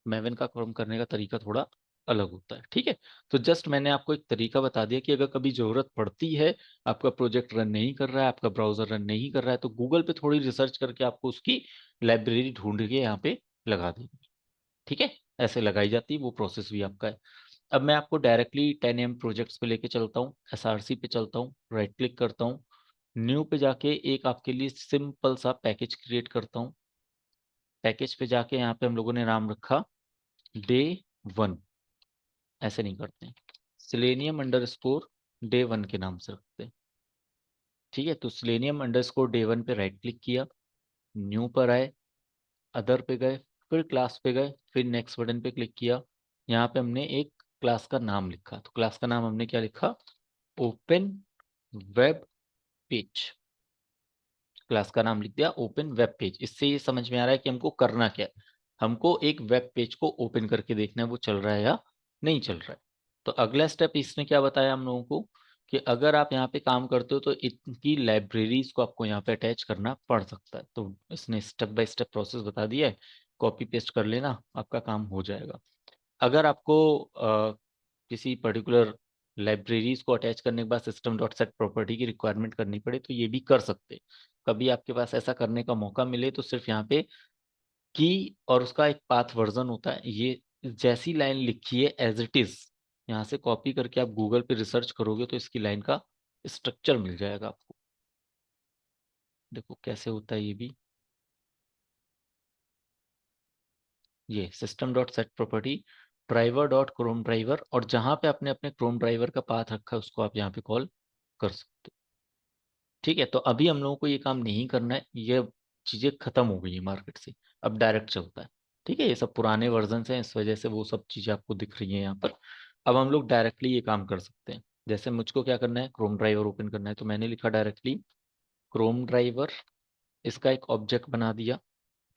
मैवन का काम करने का तरीका थोड़ा अलग होता है। ठीक है, तो जस्ट मैंने आपको एक तरीका बता दिया कि अगर कभी जरूरत पड़ती है, आपका प्रोजेक्ट रन नहीं कर रहा है, आपका ब्राउजर रन नहीं कर रहा है, तो गूगल पे थोड़ी रिसर्च करके आपको उसकी लाइब्रेरी ढूंढ के यहाँ पे लगा देगी। ठीक है, ऐसे लगाई जाती है, वो प्रोसेस भी आपका है। अब मैं आपको डायरेक्टली 10 AM प्रोजेक्ट्स पे लेके चलता हूँ। एसआरसी पे चलता हूँ, राइट क्लिक करता हूँ, न्यू पे जाके एक आपके लिए सिंपल सा पैकेज क्रिएट करता हूँ। पैकेज पे जाके यहाँ पे हम लोगों ने नाम रखा Day 1। ऐसे नहीं करते हैं, Selenium_Day 1 के नाम से रखते हैं। ठीक है, तो Selenium_Day 1 पे राइट क्लिक किया, न्यू पर आए, अदर पे गए, फिर क्लास पे गए, फिर नेक्स्ट बटन पे क्लिक किया। यहाँ पे हमने एक क्लास का नाम लिखा। तो क्लास का नाम हमने क्या लिखा? Open web page. क्लास का नाम लिख दिया ओपन वेब पेज। इससे ये समझ में आ रहा है कि हमको करना क्या है। हमको एक वेब पेज को ओपन करके देखना है वो चल रहा है या नहीं चल रहा है। तो अगला स्टेप इसने क्या बताया हम लोगों को, कि अगर आप यहाँ पे काम करते हो तो इनकी लाइब्रेरीज को आपको यहाँ पे अटैच करना पड़ सकता है। तो इसने स्टेप बाय स्टेप प्रोसेस बता दिया है, कॉपी पेस्ट कर लेना, आपका काम हो जाएगा। अगर आपको किसी पर्टिकुलर लाइब्रेरीज को अटैच करने के बाद सिस्टम डॉट सेट प्रॉपर्टी की रिक्वायरमेंट करनी पड़े तो ये भी कर सकते हैं। कभी आपके पास ऐसा करने का मौका मिले तो सिर्फ यहाँ पे की और उसका एक पाथ वर्जन होता है, ये जैसी लाइन लिखी है एज इट इज यहाँ से कॉपी करके आप गूगल पे रिसर्च करोगे तो इसकी लाइन का स्ट्रक्चर मिल जाएगा आपको। देखो कैसे होता है ये भी। ये system dot set property driver dot Chrome driver, और जहां पे आपने अपने क्रोम ड्राइवर का पाथ रखा है उसको आप यहाँ पे कॉल कर सकते हो। ठीक है, तो अभी हम लोगों को ये काम नहीं करना है, ये चीजें खत्म हो गई है मार्केट से। अब डायरेक्ट चलता है। ठीक है, ये सब पुराने वर्जन हैं, इस वजह से वो सब चीजें आपको दिख रही हैं यहाँ पर। अब हम लोग डायरेक्टली ये काम कर सकते हैं। जैसे मुझको क्या करना है, क्रोम ड्राइवर ओपन करना है, तो मैंने लिखा डायरेक्टली क्रोम ड्राइवर, इसका एक ऑब्जेक्ट बना दिया,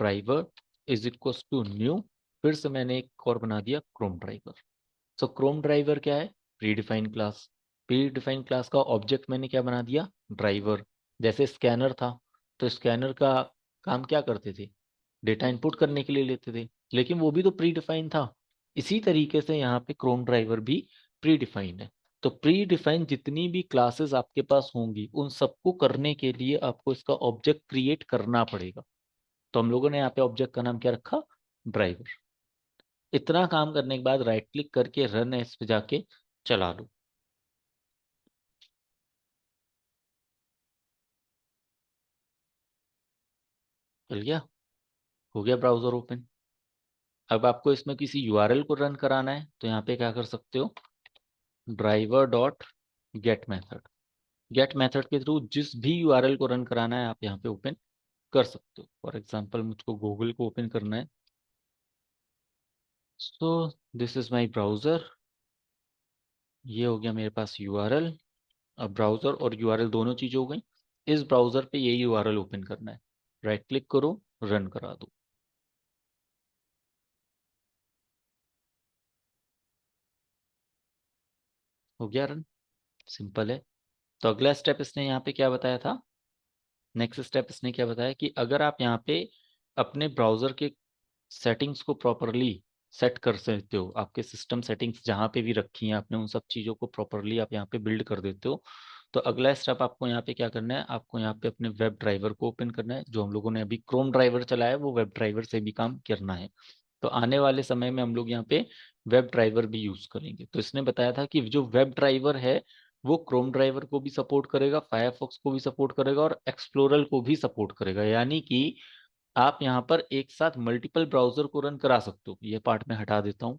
driver is equal to new, फिर से मैंने एक और बना दिया Chrome driver. So Chrome driver क्या है? Predefined class. Predefined class का ऑब्जेक्ट मैंने क्या बना दिया? ड्राइवर। जैसे स्कैनर था, तो स्कैनर का काम क्या करते थे? डेटा इनपुट करने के लिए लेते थे, लेकिन वो भी तो प्री डिफाइंड था। इसी तरीके से यहाँ पे क्रोम ड्राइवर भी प्री डिफाइंड है। तो प्री डिफाइंड जितनी भी क्लासेस आपके पास होंगी उन सबको करने के लिए आपको इसका ऑब्जेक्ट क्रिएट करना पड़ेगा। तो हम लोगों ने यहाँ पे ऑब्जेक्ट का नाम क्या रखा? ड्राइवर। इतना काम करने के बाद राइट क्लिक करके रन एज पे जाके चला लो। चल गया, हो गया ब्राउजर ओपन। अब आपको इसमें किसी यूआरएल को रन कराना है तो यहाँ पे क्या कर सकते हो, driver dot get method, get method के थ्रू जिस भी यूआरएल को रन कराना है आप यहाँ पे ओपन कर सकते हो। फॉर एग्जांपल मुझको गूगल को ओपन करना है, so this is my browser, ये हो गया मेरे पास यूआरएल। अब ब्राउजर और यूआरएल दोनों चीज हो गई। इस ब्राउजर पे ये यूआरएल ओपन करना है, राइट क्लिक करो, रन करा दो। हो गया रन, सिंपल है। तो अगला स्टेप इसने यहाँ पे क्या बताया था, नेक्स्ट स्टेप इसने क्या बताया कि अगर आप यहाँ पे अपने ब्राउजर के सेटिंग्स को प्रॉपरली सेट कर सकते हो, आपके सिस्टम सेटिंग्स जहाँ पे भी रखी हैं आपने उन सब चीज़ों को प्रॉपरली आप यहाँ पे बिल्ड कर देते हो, तो अगला स्टेप आपको यहाँ पे क्या करना है, आपको यहाँ पे अपने वेब ड्राइवर को ओपन करना है। जो हम लोगों ने अभी क्रोम ड्राइवर चलाया है वो वेब ड्राइवर से भी काम करना है। तो आने वाले समय में हम लोग यहाँ पे वेब ड्राइवर भी यूज करेंगे। तो इसने बताया था कि जो वेब ड्राइवर है वो क्रोम ड्राइवर को भी सपोर्ट करेगा, फायरफॉक्स को भी सपोर्ट करेगा और एक्सप्लोरर को भी सपोर्ट करेगा। यानी कि आप यहाँ पर एक साथ मल्टीपल ब्राउजर को रन करा सकते हो। ये पार्ट में हटा देता हूँ।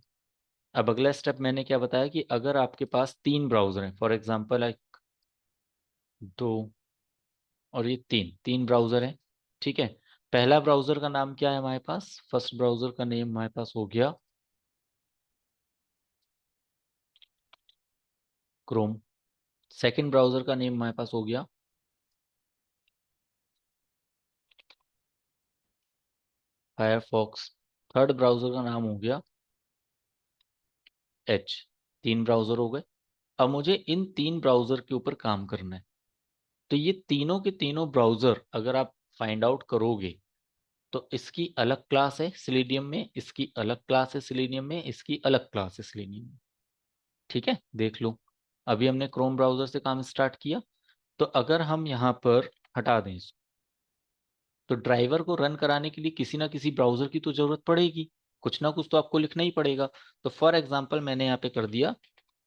अब अगला स्टेप मैंने क्या बताया कि अगर आपके पास तीन ब्राउजर हैं, फॉर एग्जांपल एक, दो और ये तीन, तीन ब्राउजर हैं, ठीक है। पहला ब्राउजर का नाम क्या है हमारे पास, फर्स्ट ब्राउजर का नेम हमारे पास हो गया क्रोम। सेकंड ब्राउजर का नेम हमारे पास हो गया फायरफॉक्स। थर्ड ब्राउजर का नाम हो गया एच। तीन ब्राउजर हो गए। अब मुझे इन तीन ब्राउजर के ऊपर काम करना है। तो ये तीनों के तीनों ब्राउजर अगर आप फाइंड आउट करोगे तो इसकी अलग क्लास है सिलेनियम में, इसकी अलग क्लास है सिलेनियम में, इसकी अलग क्लास है सिलेनियम में। ठीक है, देख लो। अभी हमने क्रोम ब्राउजर से काम स्टार्ट किया। तो अगर हम यहाँ पर हटा दें इसको, तो ड्राइवर को रन कराने के लिए किसी ना किसी ब्राउजर की तो जरूरत पड़ेगी, कुछ ना कुछ तो आपको लिखना ही पड़ेगा। तो फॉर एग्जाम्पल मैंने यहाँ पे कर दिया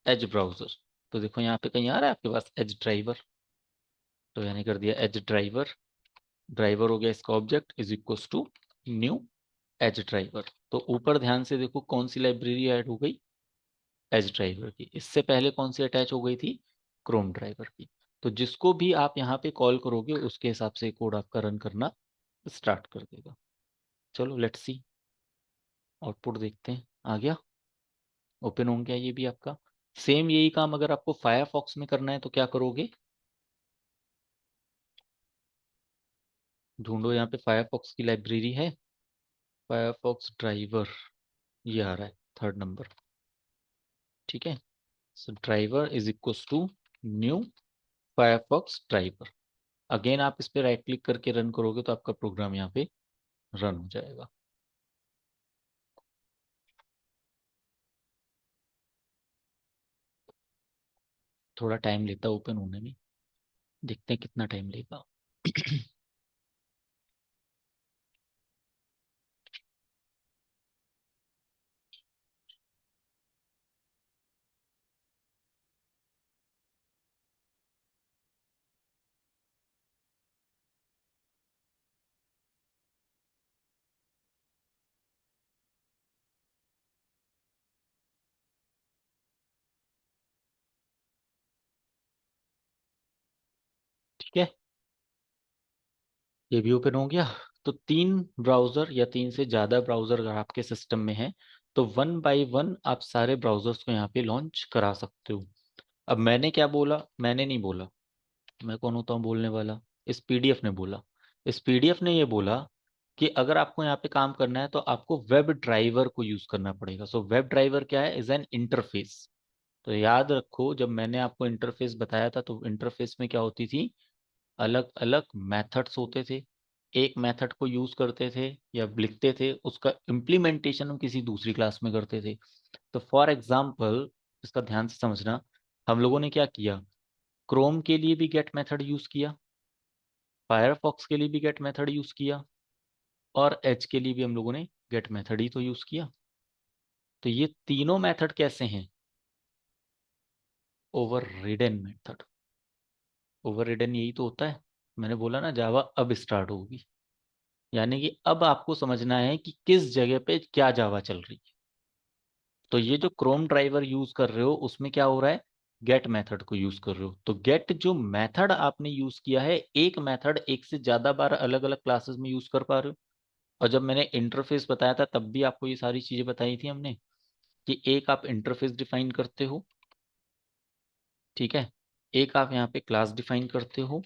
एज ब्राउजर। तो देखो यहाँ पे कहीं आ रहा है आपके पास एज ड्राइवर, तो मैंने कर दिया एज ड्राइवर। ड्राइवर हो गया इसका object is equal to new as driver. तो ऊपर ध्यान से देखो कौन सी लाइब्रेरी ऐड हो गई, एज ड्राइवर की। इससे पहले कौन सी अटैच हो गई थी, क्रोम ड्राइवर की। तो जिसको भी आप यहाँ पे कॉल करोगे उसके हिसाब से कोड आपका रन करना स्टार्ट कर देगा। चलो लेट्स सी, आउटपुट देखते हैं। आ गया, ओपन हो गया ये भी आपका। सेम यही काम अगर आपको फायरफॉक्स में करना है तो क्या करोगे, ढूंढो यहाँ पे फायरफॉक्स की लाइब्रेरी है, फायरफॉक्स ड्राइवर, ये आ रहा है थर्ड नंबर। ठीक है, so driver is equal to new Firefox driver. Again आप इस पे राइट क्लिक करके रन करोगे तो आपका प्रोग्राम यहाँ पे रन हो जाएगा। थोड़ा टाइम लेता है ओपन होने में, देखते हैं कितना टाइम लेगा। ठीक है, ये भी ओपन हो गया। तो तीन ब्राउजर या तीन से ज्यादा ब्राउजर अगर आपके सिस्टम में है तो वन बाय वन आप सारे ब्राउजर्स को यहाँ पे लॉन्च करा सकते हो। अब मैंने क्या बोला, मैंने नहीं बोला, मैं कौन होता हूँ बोलने वाला, इस पीडीएफ ने बोला। इस पीडीएफ ने ये बोला कि अगर आपको यहाँ पे काम करना है तो आपको वेब ड्राइवर को यूज करना पड़ेगा। सो वेब ड्राइवर क्या है, इज एन इंटरफेस। तो याद रखो जब मैंने आपको इंटरफेस बताया था तो इंटरफेस में क्या होती थी, अलग अलग मेथड्स होते थे। एक मेथड को यूज करते थे या लिखते थे, उसका इम्प्लीमेंटेशन हम किसी दूसरी क्लास में करते थे। तो फॉर एग्जाम्पल, इसका ध्यान से समझना, हम लोगों ने क्या किया, क्रोम के लिए भी गेट मेथड यूज किया, फायरफॉक्स के लिए भी गेट मेथड यूज किया और एज के लिए भी हम लोगों ने गेट मेथड ही तो यूज किया। तो ये तीनों मेथड कैसे हैं? Over ridden method. Over ridden यही तो होता है, मैंने बोला ना जावा अब स्टार्ट होगी। यानी कि अब आपको समझना है कि किस जगह पे क्या जावा चल रही है। तो ये जो क्रोम ड्राइवर यूज कर रहे हो उसमें क्या हो रहा है, गेट मेथड को यूज कर रहे हो। तो गेट जो मेथड आपने यूज किया है, एक मेथड एक से ज्यादा बार अलग अलग क्लासेस में यूज कर पा रहे हो। और जब मैंने इंटरफेस बताया था तब भी आपको ये सारी चीजें बताई थी हमने, कि एक आप इंटरफेस डिफाइन करते हो, ठीक है, एक आप यहाँ पे क्लास डिफाइन करते हो,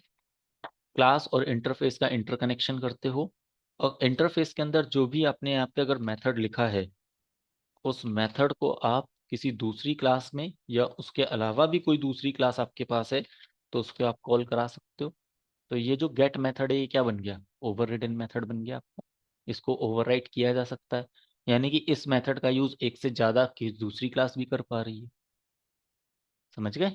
क्लास और इंटरफेस का इंटरकनेक्शन करते हो, और इंटरफेस के अंदर जो भी आपने यहाँ पे अगर मेथड लिखा है उस मेथड को आप किसी दूसरी क्लास में या उसके अलावा भी कोई दूसरी क्लास आपके पास है तो उसको आप कॉल करा सकते हो। तो ये जो गेट मेथड है ये क्या बन गया, ओवररिडन मेथड बन गया आपका। इसको ओवरराइट किया जा सकता है, यानी कि इस मेथड का यूज एक से ज्यादा की दूसरी क्लास भी कर पा रही है। समझ गए?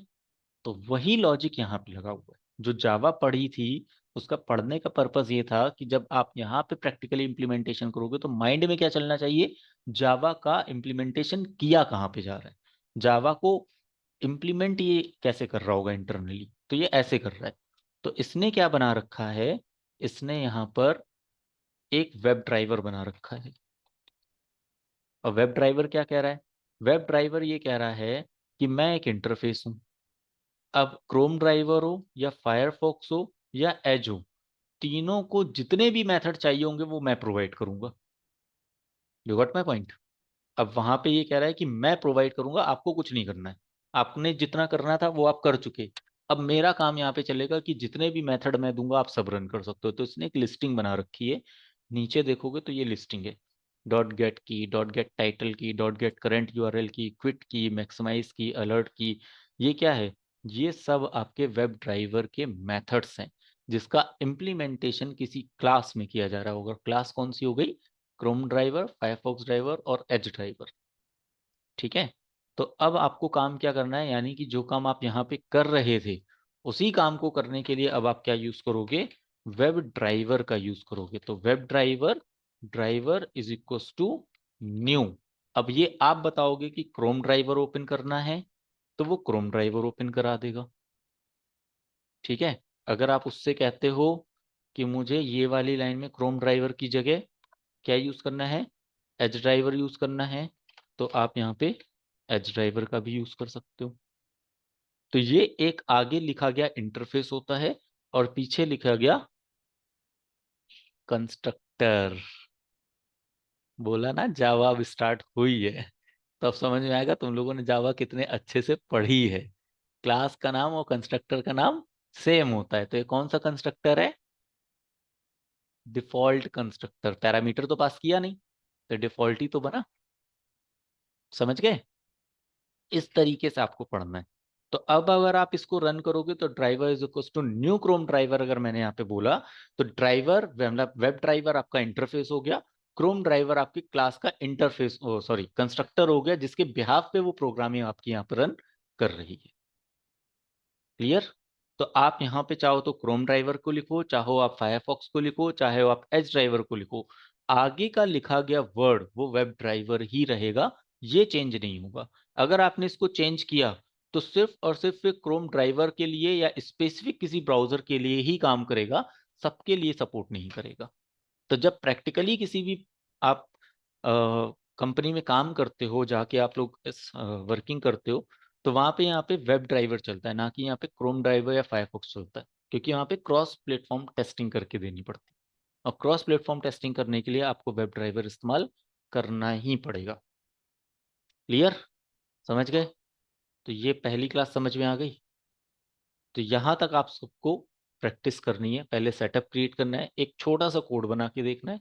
तो वही लॉजिक यहाँ पे लगा हुआ है। जो जावा पढ़ी थी उसका पढ़ने का पर्पस ये था कि जब आप यहाँ पे प्रैक्टिकली इंप्लीमेंटेशन करोगे तो माइंड में क्या चलना चाहिए, जावा का इंप्लीमेंटेशन किया कहाँ पे जा रहा है, जावा को इम्प्लीमेंट ये कैसे कर रहा होगा इंटरनली, तो ये ऐसे कर रहा है। तो इसने क्या बना रखा है, इसने यहाँ पर एक वेब ड्राइवर बना रखा है। और वेब ड्राइवर क्या कह रहा है, वेब ड्राइवर ये कह रहा है कि मैं एक इंटरफेस हूँ। अब क्रोम ड्राइवर हो या फायरफॉक्स हो या एज हो, तीनों को जितने भी मेथड चाहिए होंगे वो मैं प्रोवाइड करूंगा। You got my point? अब वहां पे ये कह रहा है कि मैं प्रोवाइड करूंगा, आपको कुछ नहीं करना है, आपने जितना करना था वो आप कर चुके। अब मेरा काम यहाँ पे चलेगा कि जितने भी मेथड मैं दूंगा आप सब रन कर सकते हो। तो इसने एक लिस्टिंग बना रखी है, नीचे देखोगे तो ये लिस्टिंग है, डॉट गेट की, डॉट गेट टाइटल की, डॉट गेट करंट यूआरएल की, क्विट की, मैक्सिमाइज की, अलर्ट की। ये क्या है, ये सब आपके वेब ड्राइवर के मेथड्स हैं जिसका इम्प्लीमेंटेशन किसी क्लास में किया जा रहा होगा। क्लास कौन सी हो गई, क्रोम ड्राइवर, फायरफॉक्स ड्राइवर और एज ड्राइवर। ठीक है, तो अब आपको काम क्या करना है, यानी कि जो काम आप यहाँ पे कर रहे थे उसी काम को करने के लिए अब आप क्या यूज करोगे, वेब ड्राइवर का यूज करोगे। तो web driver, driver is equal to new. अब ये आप बताओगे कि क्रोम ड्राइवर ओपन करना है तो वो क्रोम ड्राइवर ओपन करा देगा। ठीक है, अगर आप उससे कहते हो कि मुझे ये वाली लाइन में क्रोम ड्राइवर की जगह क्या यूज करना है, एज ड्राइवर यूज करना है, तो आप यहाँ पे एज ड्राइवर का भी यूज कर सकते हो। तो ये एक आगे लिखा गया इंटरफेस होता है और पीछे लिखा गया कंस्ट्रक्टर। बोला ना जावा अब स्टार्ट हुई है, तो अब समझ में आएगा तुम लोगों ने जावा कितने अच्छे से पढ़ी है। क्लास का नाम और कंस्ट्रक्टर का नाम सेम होता है। तो ये कौन सा कंस्ट्रक्टर है, डिफॉल्ट कंस्ट्रक्टर। पैरामीटर तो पास किया नहीं, तो डिफॉल्ट ही तो बना। समझ गए? इस तरीके से आपको पढ़ना है। तो अब अगर आप इसको रन करोगे तो driver is equal to new Chrome driver, अगर मैंने यहाँ पे बोला तो ड्राइवर मतलब वेब ड्राइवर आपका इंटरफेस हो गया, क्रोम ड्राइवर आपकी क्लास का इंटरफेस, सॉरी कंस्ट्रक्टर हो गया जिसके बिहाफ पे वो प्रोग्रामिंग आपकी यहाँ पर रन कर रही है। क्लियर? तो आप यहाँ पे चाहो तो क्रोम ड्राइवर को लिखो, चाहो आप फायरफॉक्स को लिखो, चाहे आप एज ड्राइवर को लिखो, आगे का लिखा गया वर्ड वो वेब ड्राइवर ही रहेगा, ये चेंज नहीं होगा। अगर आपने इसको चेंज किया तो सिर्फ और सिर्फ क्रोम ड्राइवर के लिए या स्पेसिफिक किसी ब्राउजर के लिए ही काम करेगा, सबके लिए सपोर्ट नहीं करेगा। तो जब प्रैक्टिकली किसी भी आप कंपनी में काम करते हो, जाके आप लोग वर्किंग करते हो, तो वहां पे यहाँ पे वेब ड्राइवर चलता है, ना कि यहाँ पे क्रोम ड्राइवर या फायरफॉक्स चलता है। क्योंकि यहाँ पे क्रॉस प्लेटफॉर्म टेस्टिंग करके देनी पड़ती है, और क्रॉस प्लेटफॉर्म टेस्टिंग करने के लिए आपको वेब ड्राइवर इस्तेमाल करना ही पड़ेगा। क्लियर? समझ गए? तो ये पहली क्लास समझ में आ गई। तो यहाँ तक आप सबको प्रैक्टिस करनी है, पहले सेटअप क्रिएट करना है, एक छोटा सा कोड बना के देखना है,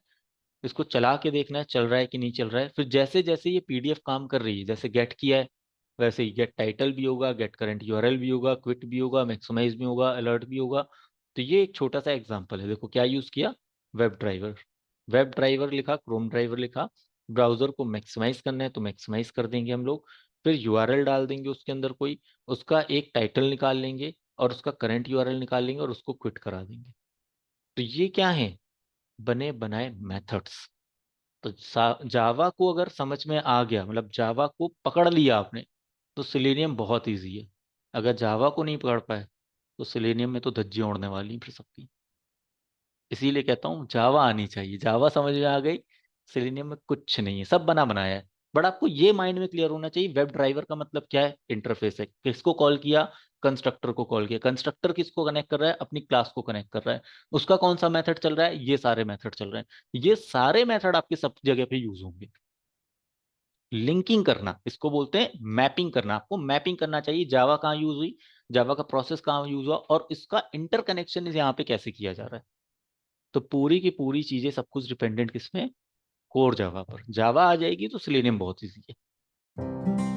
इसको चला के देखना है चल रहा है कि नहीं चल रहा है। फिर जैसे जैसे ये पीडीएफ काम कर रही है, जैसे गेट किया है वैसे ही गेट टाइटल भी होगा, गेट करंट यूआरएल भी होगा, क्विट भी होगा, मैक्सिमाइज भी होगा, अलर्ट भी होगा। तो ये एक छोटा सा एग्जांपल है, देखो क्या यूज किया, वेब ड्राइवर, वेब ड्राइवर लिखा, क्रोम ड्राइवर लिखा, ब्राउजर को मैक्सिमाइज करना है तो मैक्सिमाइज कर देंगे हम लोग, फिर यूआरएल डाल देंगे उसके अंदर कोई, उसका एक टाइटल निकाल लेंगे और उसका करंट यूआरएल निकाल लेंगे और उसको क्विट करा देंगे। तो ये क्या है, बने बनाए मेथड्स। तो जावा को अगर समझ में आ गया, मतलब जावा को पकड़ लिया आपने, तो सिलेनियम बहुत इजी है। अगर जावा को नहीं पकड़ पाए तो सिलेनियम में तो धज्जियां उड़ने वाली हैं फिर सबकी। इसीलिए कहता हूँ जावा आनी चाहिए, जावा समझ में आ गई, सिलेनियम में कुछ नहीं है, सब बना बनाया है। बट आपको ये माइंड में क्लियर होना चाहिए, वेब ड्राइवर का मतलब क्या है, इंटरफेस है। किसको कॉल किया, कंस्ट्रक्टर को कॉल किया। कंस्ट्रक्टर किसको कनेक्ट कर रहा है, अपनी क्लास को कनेक्ट कर रहा है। उसका कौन सा मेथड चल रहा है, ये सारे मेथड चल रहे हैं। ये सारे मेथड आपके सब जगह पे यूज होंगे। लिंकिंग करना इसको बोलते हैं, मैपिंग करना। आपको मैपिंग करना चाहिए, जावा कहाँ यूज हुई, जावा का प्रोसेस कहाँ यूज हुआ, और इसका इंटरकनेक्शन यहाँ पे कैसे किया जा रहा है। तो पूरी की पूरी चीजें, सब कुछ डिपेंडेंट किसमें, कोर जावा पर। जावा आ जाएगी तो सिलेनियम बहुत इजी है।